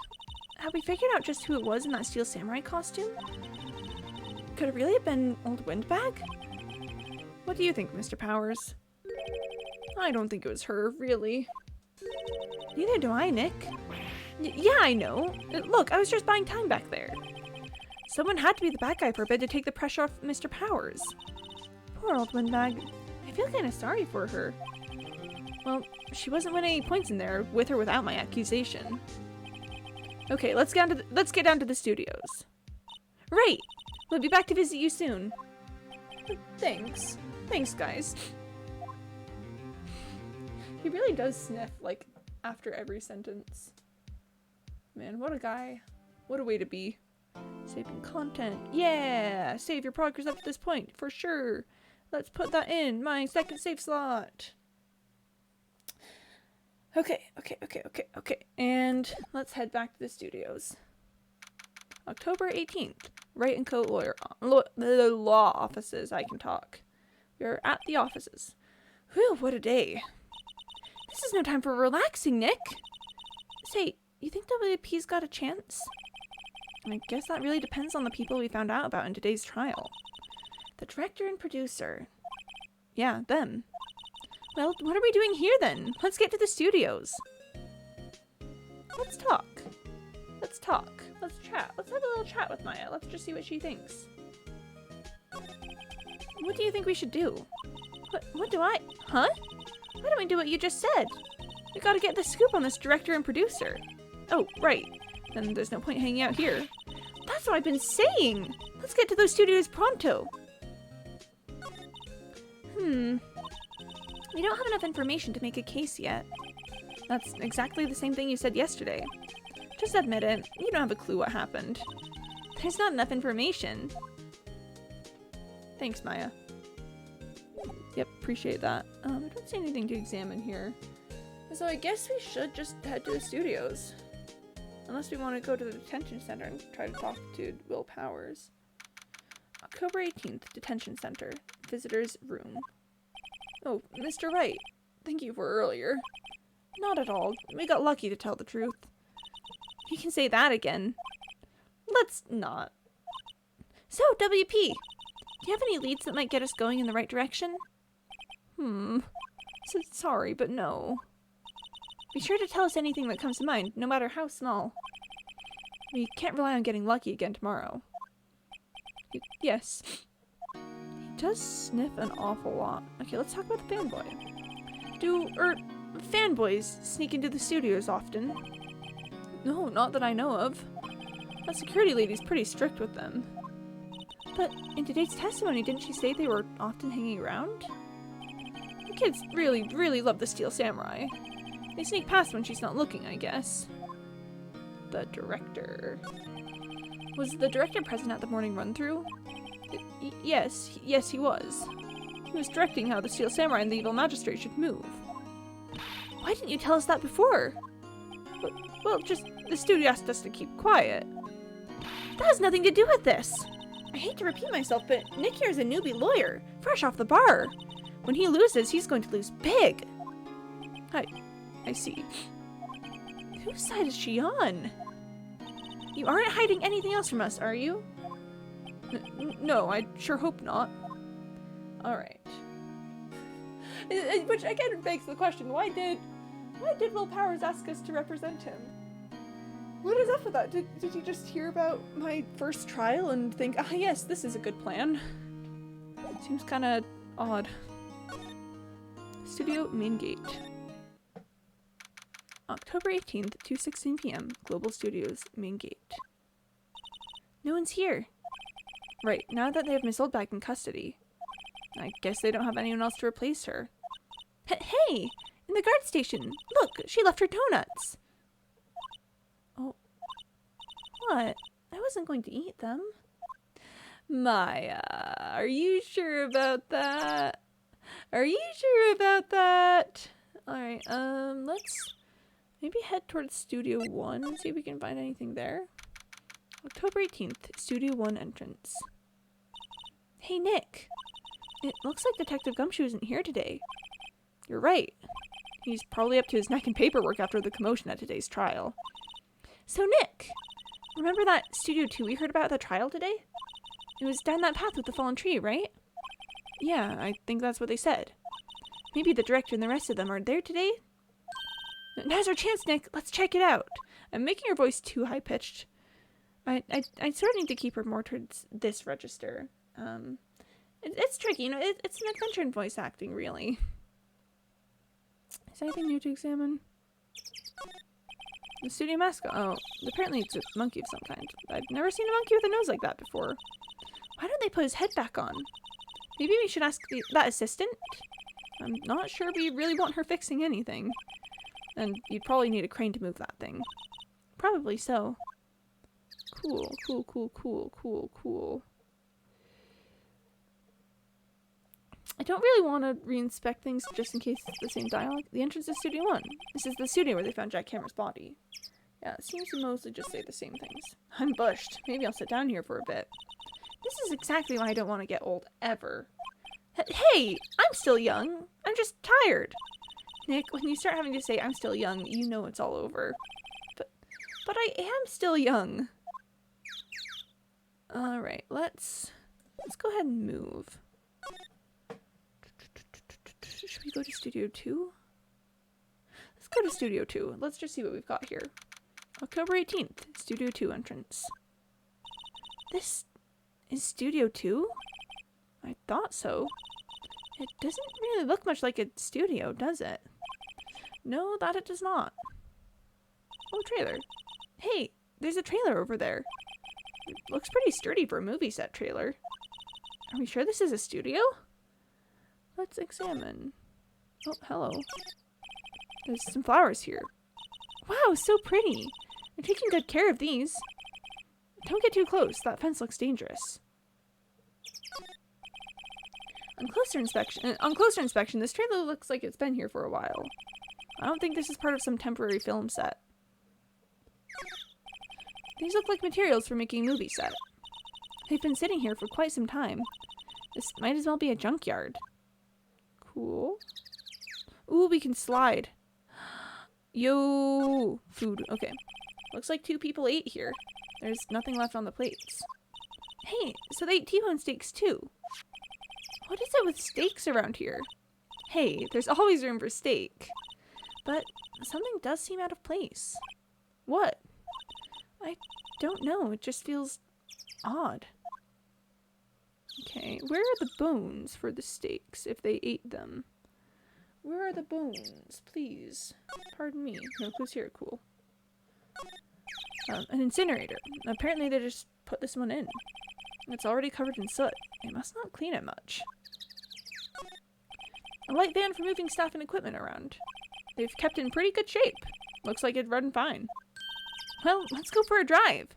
have we figured out just who it was in that Steel Samurai costume? Could it really have been Old Windbag? What do you think, Mr. Powers? I don't think it was her, really. Neither do I, Nick. Yeah, I know. Look, I was just buying time back there. Someone had to be the bad guy for a bit to take the pressure off Mr. Powers. Poor Old Windbag. I feel kind of sorry for her. Well, she wasn't winning any points in there, with or without my accusation. Okay, let's get down to the studios. Right! We'll be back to visit you soon. Thanks. Thanks, guys. He really does sniff, like, after every sentence. Man, what a guy. What a way to be. Saving content. Yeah! Save your progress up to this point, for sure. Let's put that in my second save slot. Okay. And let's head back to the studios. October 18th. Wright and Co. The law offices. I can talk. We're at the offices. Whew, what a day. This is no time for relaxing, Nick. Say, you think WP's got a chance? I guess that really depends on the people we found out about in today's trial. The director and producer. Yeah, them. Well, what are we doing here then? Let's get to the studios. Let's talk. Let's chat. Let's have a little chat with Maya. Let's just see what she thinks. What do you think we should do? What do I... Huh? Why don't we do what you just said? We gotta get the scoop on this director and producer. Oh, right. Then there's no point hanging out here. That's what I've been saying! Let's get to those studios pronto. We don't have enough information to make a case yet. That's exactly the same thing you said yesterday. Just admit it, you don't have a clue what happened. There's not enough information. Thanks, Maya. Yep, appreciate that. I don't see anything to examine here. So I guess we should just head to the studios. Unless we want to go to the detention center and try to talk to Will Powers. October 18th, detention center. Visitor's room. Oh, Mr. Wright. Thank you for earlier. Not at all. We got lucky, to tell the truth. You can say that again. Let's not. So, WP, do you have any leads that might get us going in the right direction? So sorry, but no. Be sure to tell us anything that comes to mind, no matter how small. We can't rely on getting lucky again tomorrow. Yes. He does sniff an awful lot. Okay, let's talk about the fanboy. Do fanboys sneak into the studios often? No, not that I know of. That security lady's pretty strict with them. But in today's testimony, didn't she say they were often hanging around? The kids really love the Steel Samurai. They sneak past when she's not looking, I guess. The director. Was the director present at the morning run-through? Yes, he was. He was directing how the Steel Samurai and the Evil Magistrate should move. Why didn't you tell us that before? Well, just the studio asked us to keep quiet. That has nothing to do with this. I hate to repeat myself, but Nick here is a newbie lawyer, fresh off the bar. When he loses, he's going to lose big. I see. Whose side is she on? You aren't hiding anything else from us, are you? No, I sure hope not. Alright. Which again begs the question, why did Will Powers ask us to represent him? What is up with that? Did he just hear about my first trial and think, ah yes, this is a good plan? Seems kinda odd. Studio main gate. October 18th, 2:16 p.m. Global Studios main gate. No one's here. Right, now that they have Miss Oldback in custody. I guess they don't have anyone else to replace her. Hey! In the guard station! Look, she left her donuts! Oh. What? I wasn't going to eat them. Maya, are you sure about that? Are you sure about that? Alright, let's maybe head towards Studio 1 and see if we can find anything there. October 18th, Studio 1 entrance. Hey, Nick. It looks like Detective Gumshoe isn't here today. You're right. He's probably up to his neck in paperwork after the commotion at today's trial. So, Nick, remember that Studio 2 we heard about at the trial today? It was down that path with the fallen tree, right? Yeah, I think that's what they said. Maybe the director and the rest of them are there today? Now's our chance, Nick. Let's check it out. I'm making her voice too high-pitched. I sort of need to keep her more towards this register. It's tricky, you know, it's an adventure in voice acting, really. Is there anything new to examine? The studio mascot. Oh, apparently it's a monkey of some kind. I've never seen a monkey with a nose like that before. Why don't they put his head back on? Maybe we should ask that assistant? I'm not sure we really want her fixing anything. And you'd probably need a crane to move that thing. Probably so. Cool. I don't really want to reinspect things just in case it's the same dialogue. The entrance is Studio 1. This is the studio where they found Jack Hammer's body. Yeah, it seems to mostly just say the same things. I'm bushed. Maybe I'll sit down here for a bit. This is exactly why I don't want to get old, ever. Hey! I'm still young. I'm just tired. Nick, when you start having to say I'm still young, you know it's all over. But I am still young. Alright, let's go ahead and move. Should we go to Studio 2? Let's go to Studio 2. Let's just see what we've got here. October 18th, Studio 2 entrance. This is Studio 2? I thought so. It doesn't really look much like a studio, does it? No, that it does not. Oh, trailer. Hey, there's a trailer over there. It looks pretty sturdy for a movie set trailer. Are we sure this is a studio? Let's examine. Oh, hello. There's some flowers here. Wow, so pretty. They're taking good care of these. Don't get too close. That fence looks dangerous. On closer inspection, this trailer looks like it's been here for a while. I don't think this is part of some temporary film set. These look like materials for making a movie set. They've been sitting here for quite some time. This might as well be a junkyard. Cool. Ooh, we can slide. Yo! Food. Okay. Looks like 2 people ate here. There's nothing left on the plates. Hey, so they ate T-bone steaks too. What is it with steaks around here? Hey, there's always room for steak. But something does seem out of place. What? I don't know. It just feels odd. Okay, where are the bones for the steaks if they ate them? Where are the bones? Please. Pardon me. No clues here. Cool. An incinerator. Apparently they just put this one in. It's already covered in soot. They must not clean it much. A light van for moving stuff and equipment around. They've kept it in pretty good shape. Looks like it'd run fine. Well, let's go for a drive.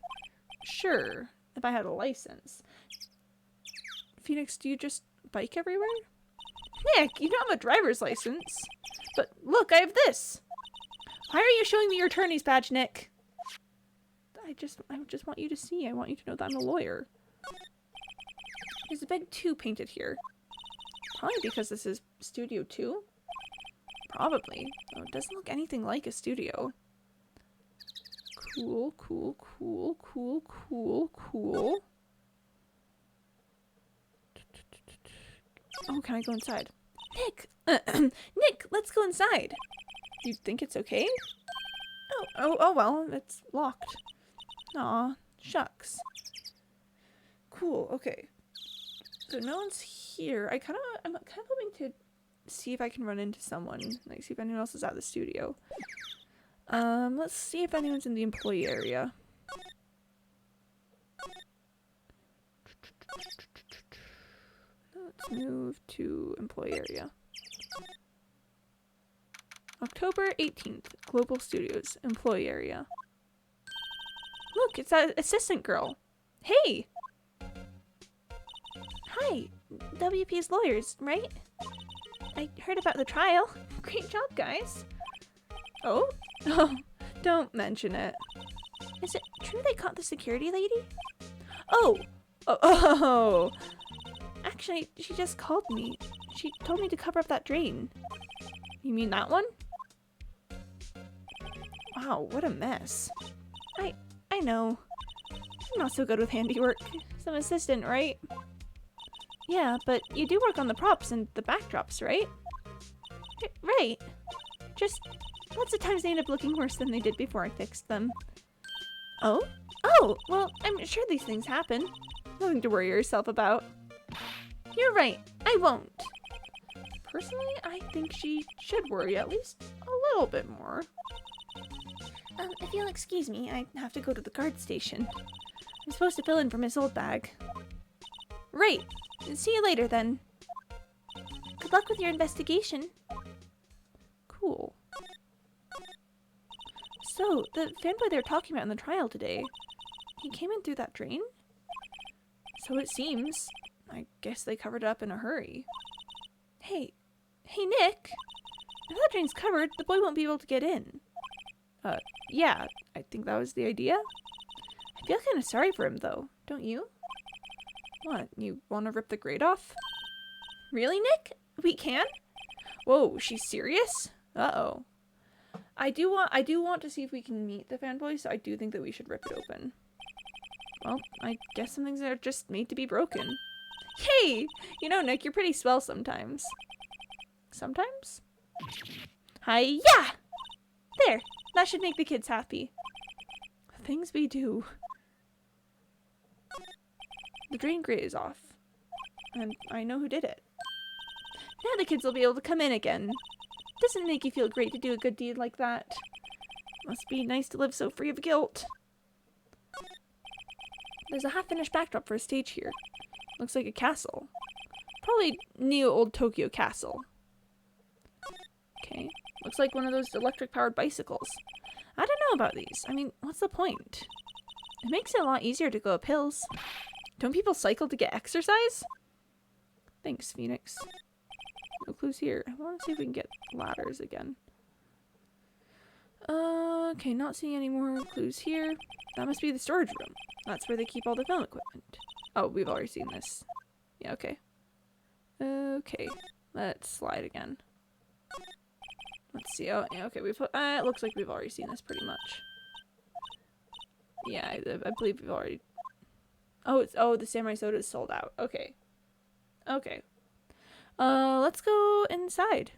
Sure, if I had a license. Phoenix, do you just bike everywhere? Nick, you don't have a driver's license. But look, I have this. Why are you showing me your attorney's badge, Nick? I just want you to see. I want you to know that I'm a lawyer. There's a big 2 painted here. Probably because this is Studio 2? Probably. Oh, it doesn't look anything like a studio. Cool, cool, cool, cool, cool, cool. Oh, can I go inside? Nick! Nick, let's go inside! You think it's okay? Oh, well, it's locked. Aw, shucks. Cool, okay. So no one's here. I'm kind of hoping to see if I can run into someone. Like, see if anyone else is at the studio. Let's see if anyone's in the employee area. Let's move to employee area. October 18th, Global Studios, employee area. Look, it's that assistant girl. Hey! Hi, WP's lawyers, right? I heard about the trial. Great job, guys. Oh? Oh, don't mention it. Is it true they caught the security lady? Oh! Oh! Actually, she just called me. She told me to cover up that drain. You mean that one? Wow, what a mess. I know. I'm not so good with handiwork. Some assistant, right? Yeah, but you do work on the props and the backdrops, right? Right. Just lots of times they end up looking worse than they did before I fixed them. Oh? Oh, well, I'm sure these things happen. Nothing to worry yourself about. You're right. I won't. Personally, I think she should worry at least a little bit more. If you'll excuse me, I have to go to the guard station. I'm supposed to fill in for Miss Oldbag. Right. See you later, then. Good luck with your investigation. Cool. So, the fanboy they were talking about in the trial today, he came in through that drain? So it seems. I guess they covered it up in a hurry. Hey, Nick! If that drain's covered, the boy won't be able to get in. Yeah, I think that was the idea. I feel kind of sorry for him, though. Don't you? What, you want to rip the grate off? Really, Nick? We can? Whoa, she's serious? Uh-oh. I do want to see if we can meet the fanboy, so I do think that we should rip it open. Well, I guess some things are just made to be broken. Hey! You know, Nick, you're pretty swell sometimes. Sometimes? Hi-ya! There! That should make the kids happy. Things we do. The drain grate is off. And I know who did it. Now the kids will be able to come in again. Doesn't make you feel great to do a good deed like that. Must be nice to live so free of guilt. There's a half-finished backdrop for a stage here. Looks like a castle. Probably neo-old Tokyo castle. Okay. Looks like one of those electric-powered bicycles. I don't know about these. I mean, what's the point? It makes it a lot easier to go up hills. Don't people cycle to get exercise? Thanks, Phoenix. No clues here. I want to see if we can get ladders again. Okay, not seeing any more clues here. That must be the storage room. That's where they keep all the film equipment. Oh, we've already seen this. Yeah, okay. Okay, let's slide again. Let's see. Oh, yeah, okay. It looks like we've already seen this pretty much. Yeah, I believe we've already. Oh, the samurai soda is sold out. Okay. Okay. Let's go inside.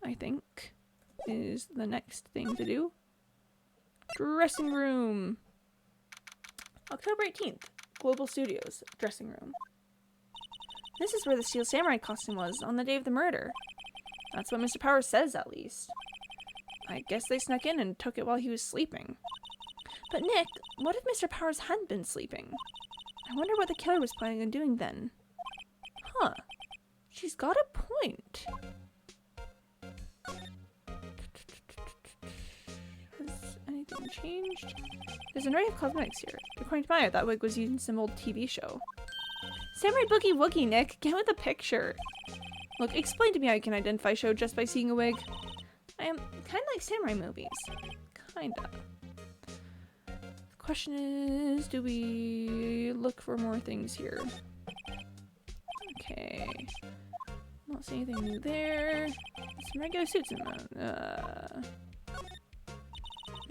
I think is the next thing to do. Dressing room. October 18th. Global Studios dressing room. This is where the Steel Samurai costume was on the day of the murder. That's what Mr. Powers says, at least. I guess they snuck in and took it while he was sleeping. But Nick, what if Mr. Powers hadn't been sleeping? I wonder what the killer was planning on doing then. Huh. She's got a point. Has anything changed? There's an array of cosmetics here. According to Maya, that wig was used in some old TV show. Samurai Boogie Woogie, Nick! Get with the picture! Look, explain to me how you can identify a show just by seeing a wig. I am kind of like samurai movies. Kinda. The question is, do we look for more things here? Okay. Not seeing anything new there. Some regular suits in them.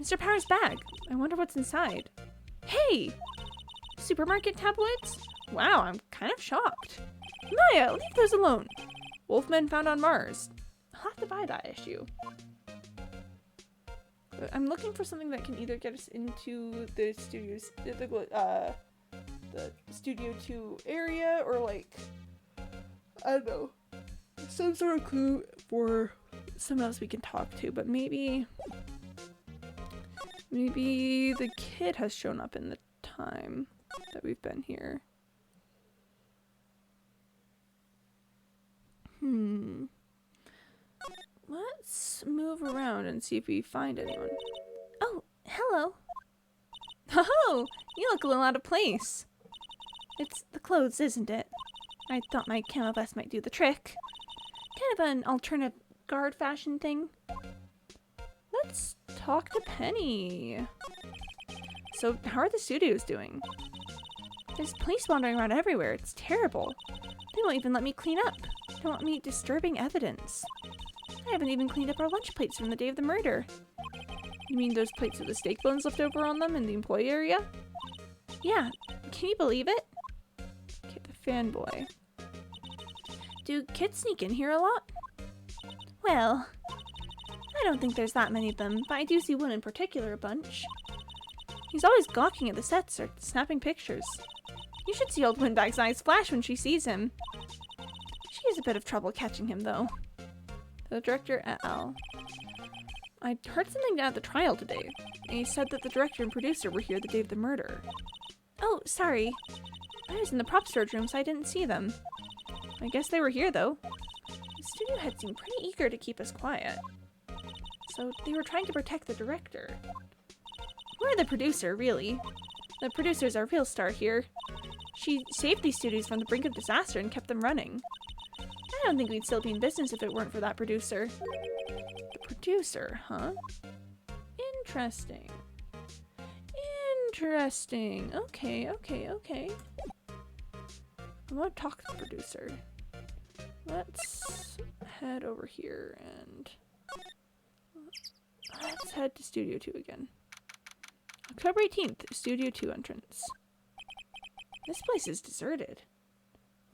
Mr. Power's bag. I wonder what's inside. Hey! Supermarket tabloids? Wow, I'm kind of shocked. Maya, leave those alone. Wolfmen found on Mars. I'll have to buy that issue. But I'm looking for something that can either get us into the studios, the Studio 2 area, or like, I don't know, some sort of clue for someone else we can talk to. But maybe the kid has shown up in the time that we've been here. Let's move around and see if we find anyone. Oh, hello. Oh, you look a little out of place. It's the clothes, isn't it? I thought my camo vest might do the trick. Kind of an alternative guard fashion thing. Let's talk to Penny. So, how are the studios doing? There's police wandering around everywhere. It's terrible. They won't even let me clean up. They want me disturbing evidence. I haven't even cleaned up our lunch plates from the day of the murder. You mean those plates with the steak bones left over on them in the employee area? Yeah. Can you believe it? Okay, the fanboy. Do kids sneak in here a lot? Well, I don't think there's that many of them, but I do see one in particular a bunch. He's always gawking at the sets or snapping pictures. You should see old Windbag's eyes flash when she sees him. She has a bit of trouble catching him, though. The director et al. I heard something down at the trial today. And he said that the director and producer were here the day of the murder. Oh, sorry. I was in the prop storage room, so I didn't see them. I guess they were here, though. The studio head seemed pretty eager to keep us quiet. So they were trying to protect the director. We're the producer, really. The producer's our real star here. She saved these studios from the brink of disaster and kept them running. I don't think we'd still be in business if it weren't for that producer. The producer, huh? Interesting. Interesting. Okay. I want to talk to the producer. Let's head over here and let's head to Studio 2 again. October 18th, Studio 2 entrance. This place is deserted.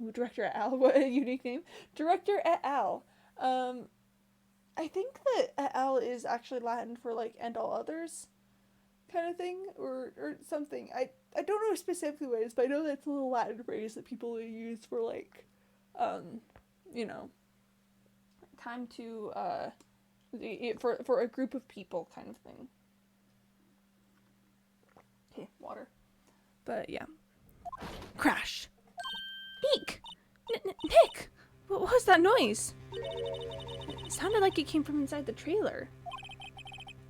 Ooh, Director et al. What a unique name. Director et al. I think that et al. Is actually Latin for like and all others kind of thing or something. I don't know specifically what it is, but I know that's a little Latin phrase that people use for like, you know, time to, for a group of people kind of thing. Okay, water. But yeah. Crash! Eek! Nick! What was that noise? It sounded like it came from inside the trailer.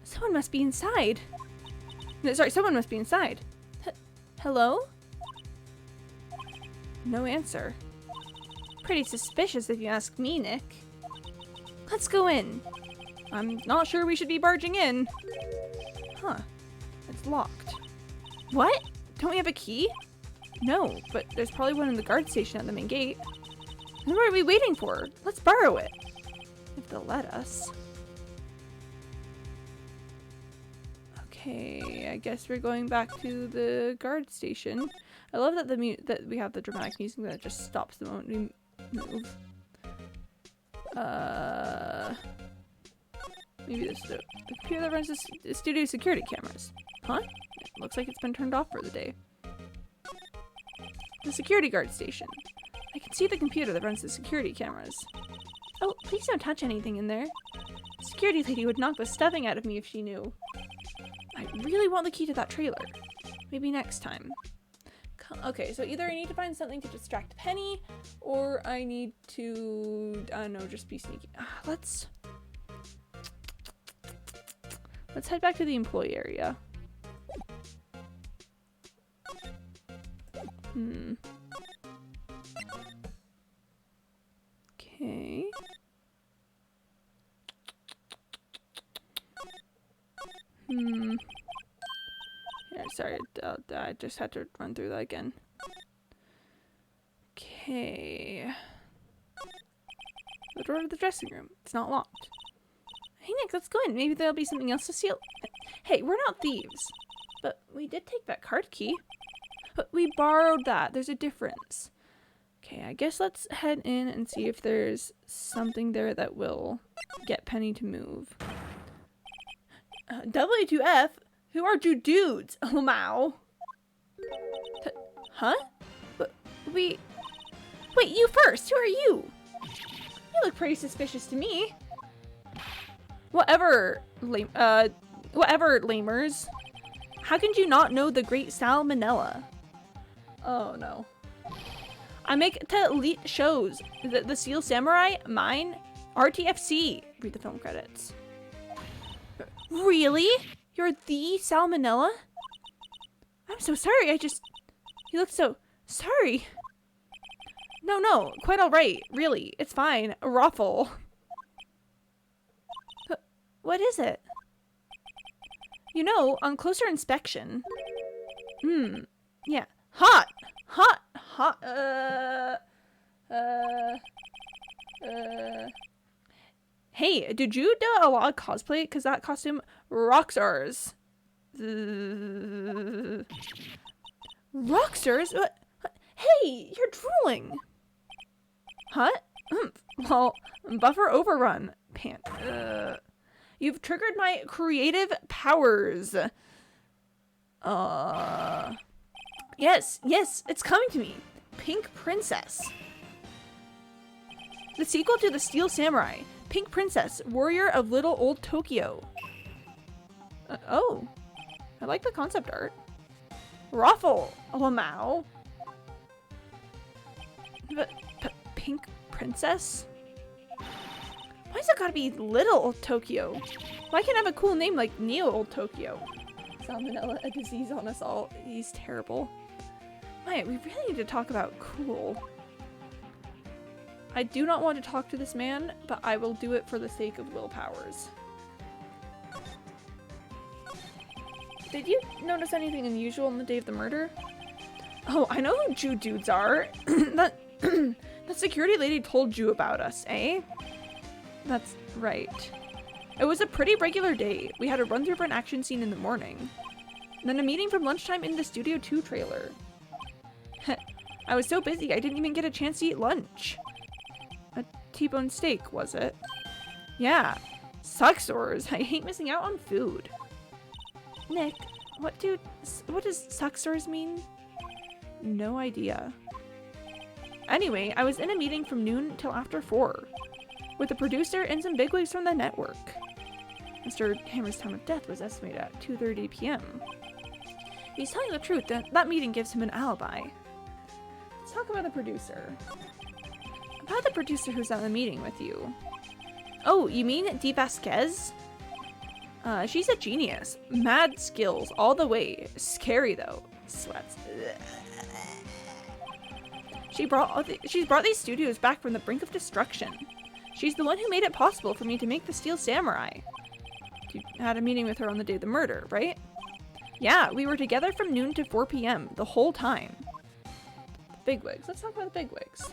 Someone must be inside. No, sorry, someone must be inside. Hello? No answer. Pretty suspicious if you ask me, Nick. Let's go in. I'm not sure we should be barging in. Huh. It's locked. What? Don't we have a key? No, but there's probably one in the guard station at the main gate. Then what are we waiting for? Let's borrow it. If they'll let us. Okay, I guess we're going back to the guard station. I love that that we have the dramatic music that just stops the moment we move. Maybe this is the computer that runs the studio security cameras. Huh? It looks like it's been turned off for the day. The security guard station. I can see the computer that runs the security cameras. Oh, please don't touch anything in there. The security lady would knock the stuffing out of me if she knew. I really want the key to that trailer. Maybe next time. Okay, so either I need to find something to distract Penny, or I need to, I don't know, just be sneaky. Let's head back to the employee area. Okay. Yeah, sorry, I just had to run through that again. Okay. The door to the dressing room. It's not locked. Hey Nick, let's go in. Maybe there'll be something else to steal. Hey, we're not thieves. But we did take that card key. But we borrowed that. There's a difference. Okay, I guess let's head in and see if there's something there that will get Penny to move. W2F? Who are you dudes? Oh, Mao. Huh? But wait, you first. Who are you? You look pretty suspicious to me. Whatever, lamers. How can you not know the great Salmonella? Oh, no. I make elite shows. The Steel Samurai, mine, RTFC. Read the film credits. Really? You're the Salmonella? I'm so sorry, you look so sorry. No, quite alright, really, it's fine. A ruffle. What is it? You know, on closer inspection. Yeah. Hot! Hey, did you do a lot of cosplay? Because that costume rockstars. Rockstars? What? Hey, you're drooling. Huh? Well, buffer overrun. Pant. You've triggered my creative powers. Yes, it's coming to me. Pink Princess. The sequel to The Steel Samurai. Pink Princess, Warrior of Little Old Tokyo. Oh, I like the concept art. Ruffle, Lamau. But Pink Princess? Why's it gotta be Little Old Tokyo? Why can't I have a cool name like Neo Old Tokyo? Salmonella, a disease on us all. He's terrible. Maya, we really need to talk about cool. I do not want to talk to this man, but I will do it for the sake of Will Powers. Did you notice anything unusual on the day of the murder? Oh, I know who Jew dudes are. that security lady told you about us, eh? That's right. It was a pretty regular day. We had a run through for an action scene in the morning. Then a meeting from lunchtime in the Studio 2 trailer. I was so busy I didn't even get a chance to eat lunch. A T-bone steak, was it? Yeah. Sucksores. I hate missing out on food. Nick, what does sucksores mean? No idea. Anyway, I was in a meeting from noon till after 4 with the producer and some bigwigs from the network. Mr. Hammer's time of death was estimated at 2:30 p.m. He's telling the truth. That meeting gives him an alibi. Let's talk about the producer. About the producer who's at the meeting with you. Oh, you mean Dee Vasquez? She's a genius. Mad skills all the way. Scary though. Sweats. She's brought these studios back from the brink of destruction. She's the one who made it possible for me to make the Steel Samurai. You had a meeting with her on the day of the murder, right? Yeah, we were together from noon to 4 p.m. the whole time. Bigwigs. Let's talk about the bigwigs.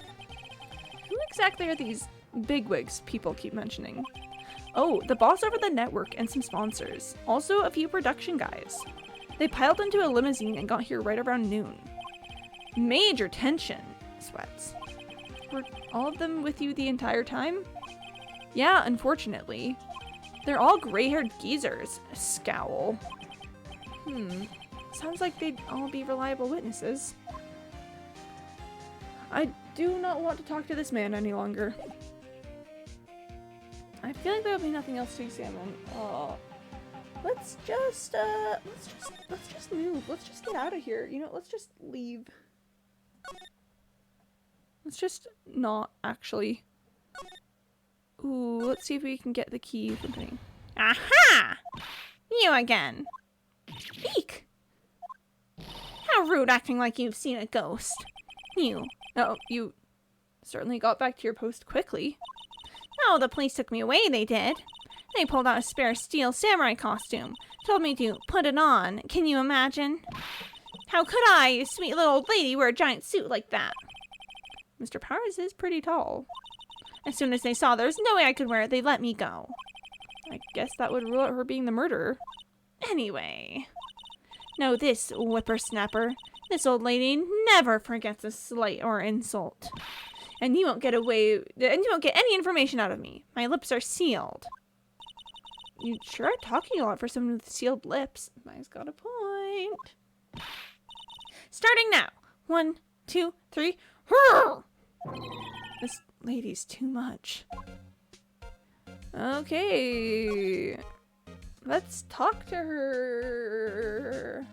Who exactly are these bigwigs people keep mentioning? Oh, the boss over the network and some sponsors. Also a few production guys. They piled into a limousine and got here right around noon. Major tension. Sweats. Were all of them with you the entire time? Yeah, unfortunately. They're all gray-haired geezers. Scowl. Sounds like they'd all be reliable witnesses. I do not want to talk to this man any longer. I feel like there'll be nothing else to examine. Let's just move. Let's just get out of here. You know, let's just leave. Let's just not actually. Ooh, let's see if we can get the key from thing. Aha! You again. Eek! How rude, acting like you've seen a ghost. Oh, you certainly got back to your post quickly. Oh, the police took me away, they did. They pulled out a spare steel samurai costume. Told me to put it on. Can you imagine? How could I, you sweet little old lady, wear a giant suit like that? Mr. Powers is pretty tall. As soon as they saw there was no way I could wear it, they let me go. I guess that would rule out her being the murderer. Anyway. Know this, whippersnapper. This old lady never forgets a slight or insult. And you won't get any information out of me. My lips are sealed. You sure are talking a lot for someone with sealed lips. Mai's got a point. Starting now. 1, 2, 3. This lady's too much. Okay. Let's talk to her.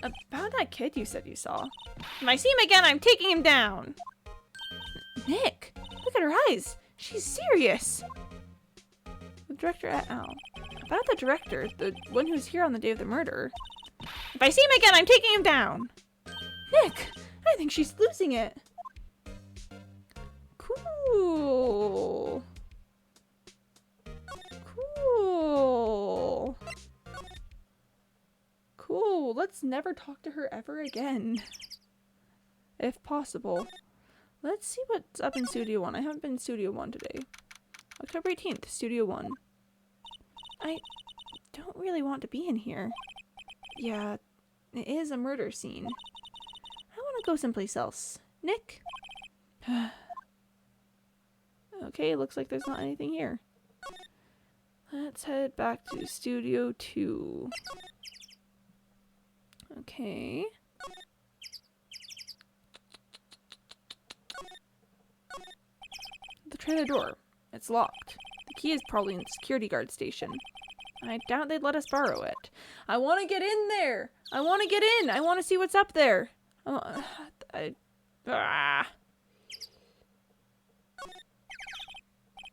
About that kid you said you saw. If I see him again, I'm taking him down. Nick, look at her eyes. She's serious. The director et al. About the director, the one who's here on the day of the murder. If I see him again, I'm taking him down. Nick, I think she's losing it. Cool. Cool. Cool. Let's never talk to her ever again. If possible. Let's see what's up in Studio 1. I haven't been in Studio 1 today. October 18th, Studio 1. I don't really want to be in here. Yeah, it is a murder scene. I want to go someplace else. Nick? Okay, looks like there's not anything here. Let's head back to Studio 2. Okay. The trailer door. It's locked. The key is probably in the security guard station. I doubt they'd let us borrow it. I want to get in there! I want to get in! I want to see what's up there! No.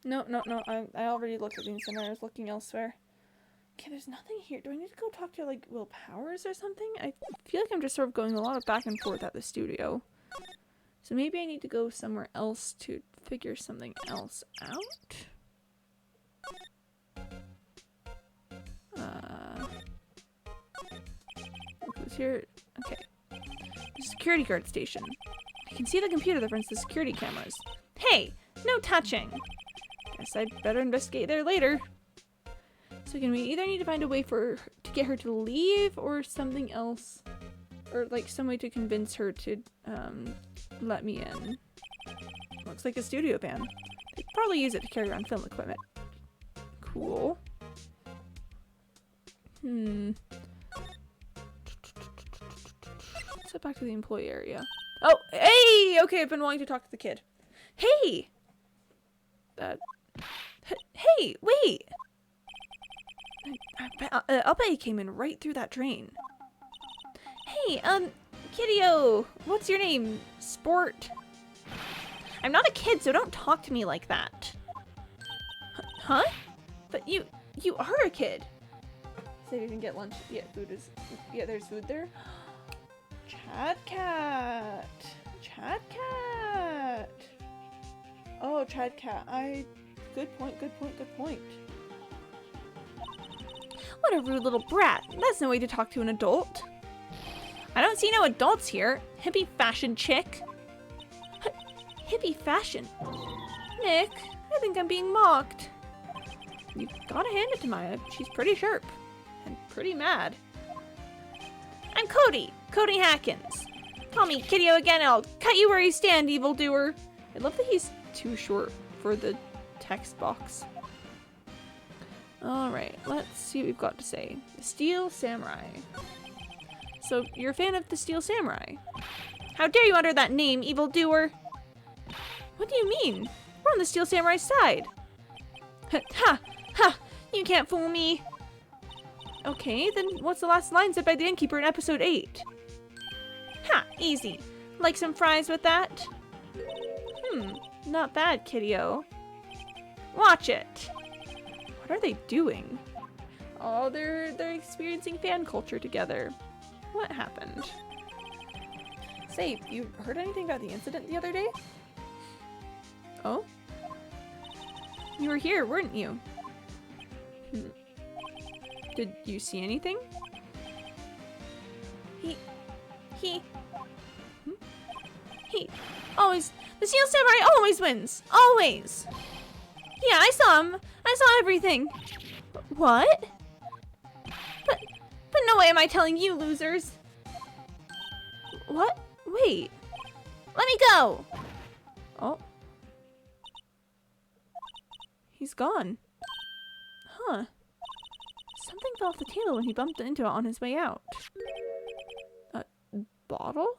I already looked at these and I was looking elsewhere. Okay, there's nothing here. Do I need to go talk to, like, Will Powers or something? I feel like I'm just sort of going a lot of back and forth at the studio. So maybe I need to go somewhere else to figure something else out. Who's here? Okay. The security guard station. I can see the computer that runs the security cameras. Hey, no touching. Guess I'd better investigate there later. So can we either need to find a way to get her to leave or something else? Or like some way to convince her to let me in. Looks like a studio van. They'd probably use it to carry around film equipment. Cool. Let's head back to the employee area. Oh, hey! Okay, I've been wanting to talk to the kid. Hey! Hey, wait! I'll bet he came in right through that drain. Hey, Kiddo! What's your name? Sport? I'm not a kid, so don't talk to me like that. Huh? But you are a kid. Say you can get lunch. Yeah, there's food there. Chad Cat. Chad Cat. Oh, Chad Cat. Good point. What a rude little brat. That's no way to talk to an adult. I don't see no adults here. Hippie fashion chick. Hippie fashion? Nick, I think I'm being mocked. You've gotta hand it to Maya. She's pretty sharp. And pretty mad. I'm Cody Hackins. Call me Kiddo again and I'll cut you where you stand, evildoer. I love that he's too short for the text box. Alright, let's see what we've got to say. The Steel Samurai. So, you're a fan of the Steel Samurai? How dare you utter that name, evildoer? What do you mean? We're on the Steel Samurai's side. Ha! You can't fool me. Okay, then what's the last line said by the innkeeper in episode 8? Ha! Easy. Like some fries with that? Not bad, kiddo. Watch it. What are they doing? Oh, they're experiencing fan culture together. What happened? Say, you heard anything about the incident the other day? Oh? You were here, weren't you? Did you see anything? He always, the Steel Samurai always wins! Always! Yeah, I saw him! I saw everything! What? But no way am I telling you, losers! What? Wait. Let me go! Oh. He's gone. Huh. Something fell off the table when he bumped into it on his way out. A bottle?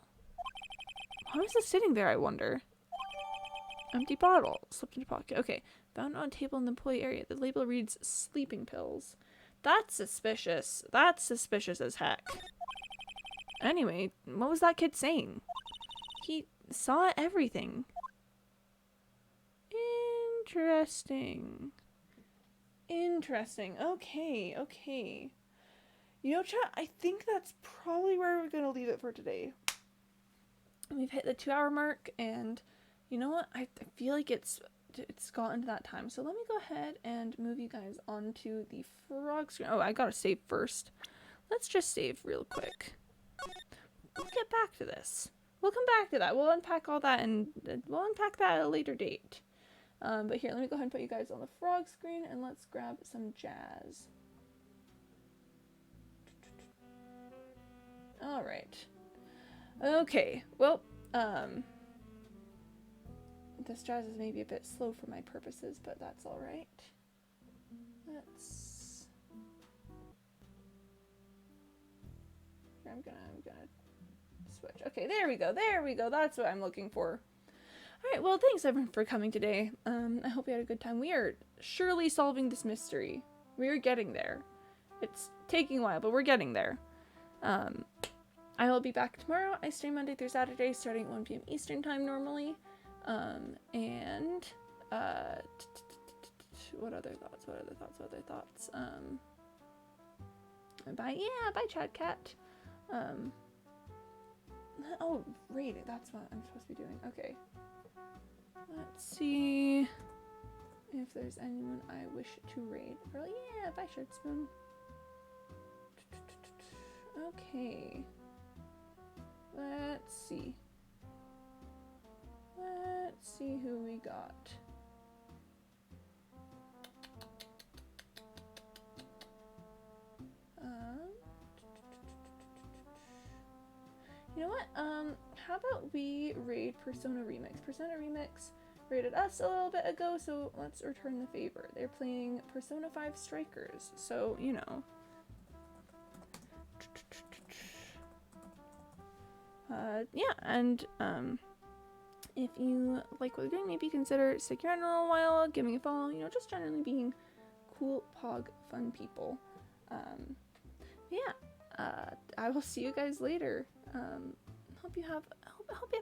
Why was it sitting there, I wonder? Empty bottle. Slipped into pocket. Okay. Found on a table in the employee area. The label reads sleeping pills. That's suspicious. That's suspicious as heck. Anyway, what was that kid saying? He saw everything. Interesting. Okay. You know, chat, I think that's probably where we're gonna leave it for today. We've hit the 2-hour mark, and you know what? I feel like it's gotten to that time. So let me go ahead and move you guys onto the frog screen. Oh, I gotta save first. Let's just save real quick. We'll get back to this. We'll come back to that. We'll unpack all that, and we'll unpack that at a later date. But here, let me go ahead and put you guys on the frog screen, and let's grab some jazz. All right. Okay. Well, this jazz is maybe a bit slow for my purposes, but that's all right. I'm gonna switch. Okay, there we go. That's what I'm looking for. All right, well, thanks everyone for coming today. I hope you had a good time. We are surely solving this mystery. We are getting there. It's taking a while, but we're getting there. I will be back tomorrow. I stream Monday through Saturday, starting at 1 p.m. Eastern time normally. What other thoughts? Bye, Chad Cat. Oh, raid. That's what I'm supposed to be doing. Okay. Let's see if there's anyone I wish to raid. Or, yeah, bye, Shirt Spoon. Okay. Let's see. Let's see who we got. You know what? How about we raid Persona Remix? Persona Remix raided us a little bit ago, so let's return the favor. They're playing Persona 5 Strikers, so, you know. Yeah, and, if you like what we're doing, maybe consider sticking around a little while, giving a follow, you know, just generally being cool, pog, fun people. Yeah, I will see you guys later. Hope you have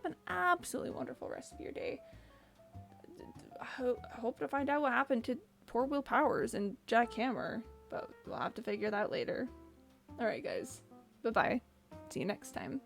an absolutely wonderful rest of your day. I hope to find out what happened to poor Will Powers and Jack Hammer, but we'll have to figure that out later. Alright guys, bye-bye. See you next time.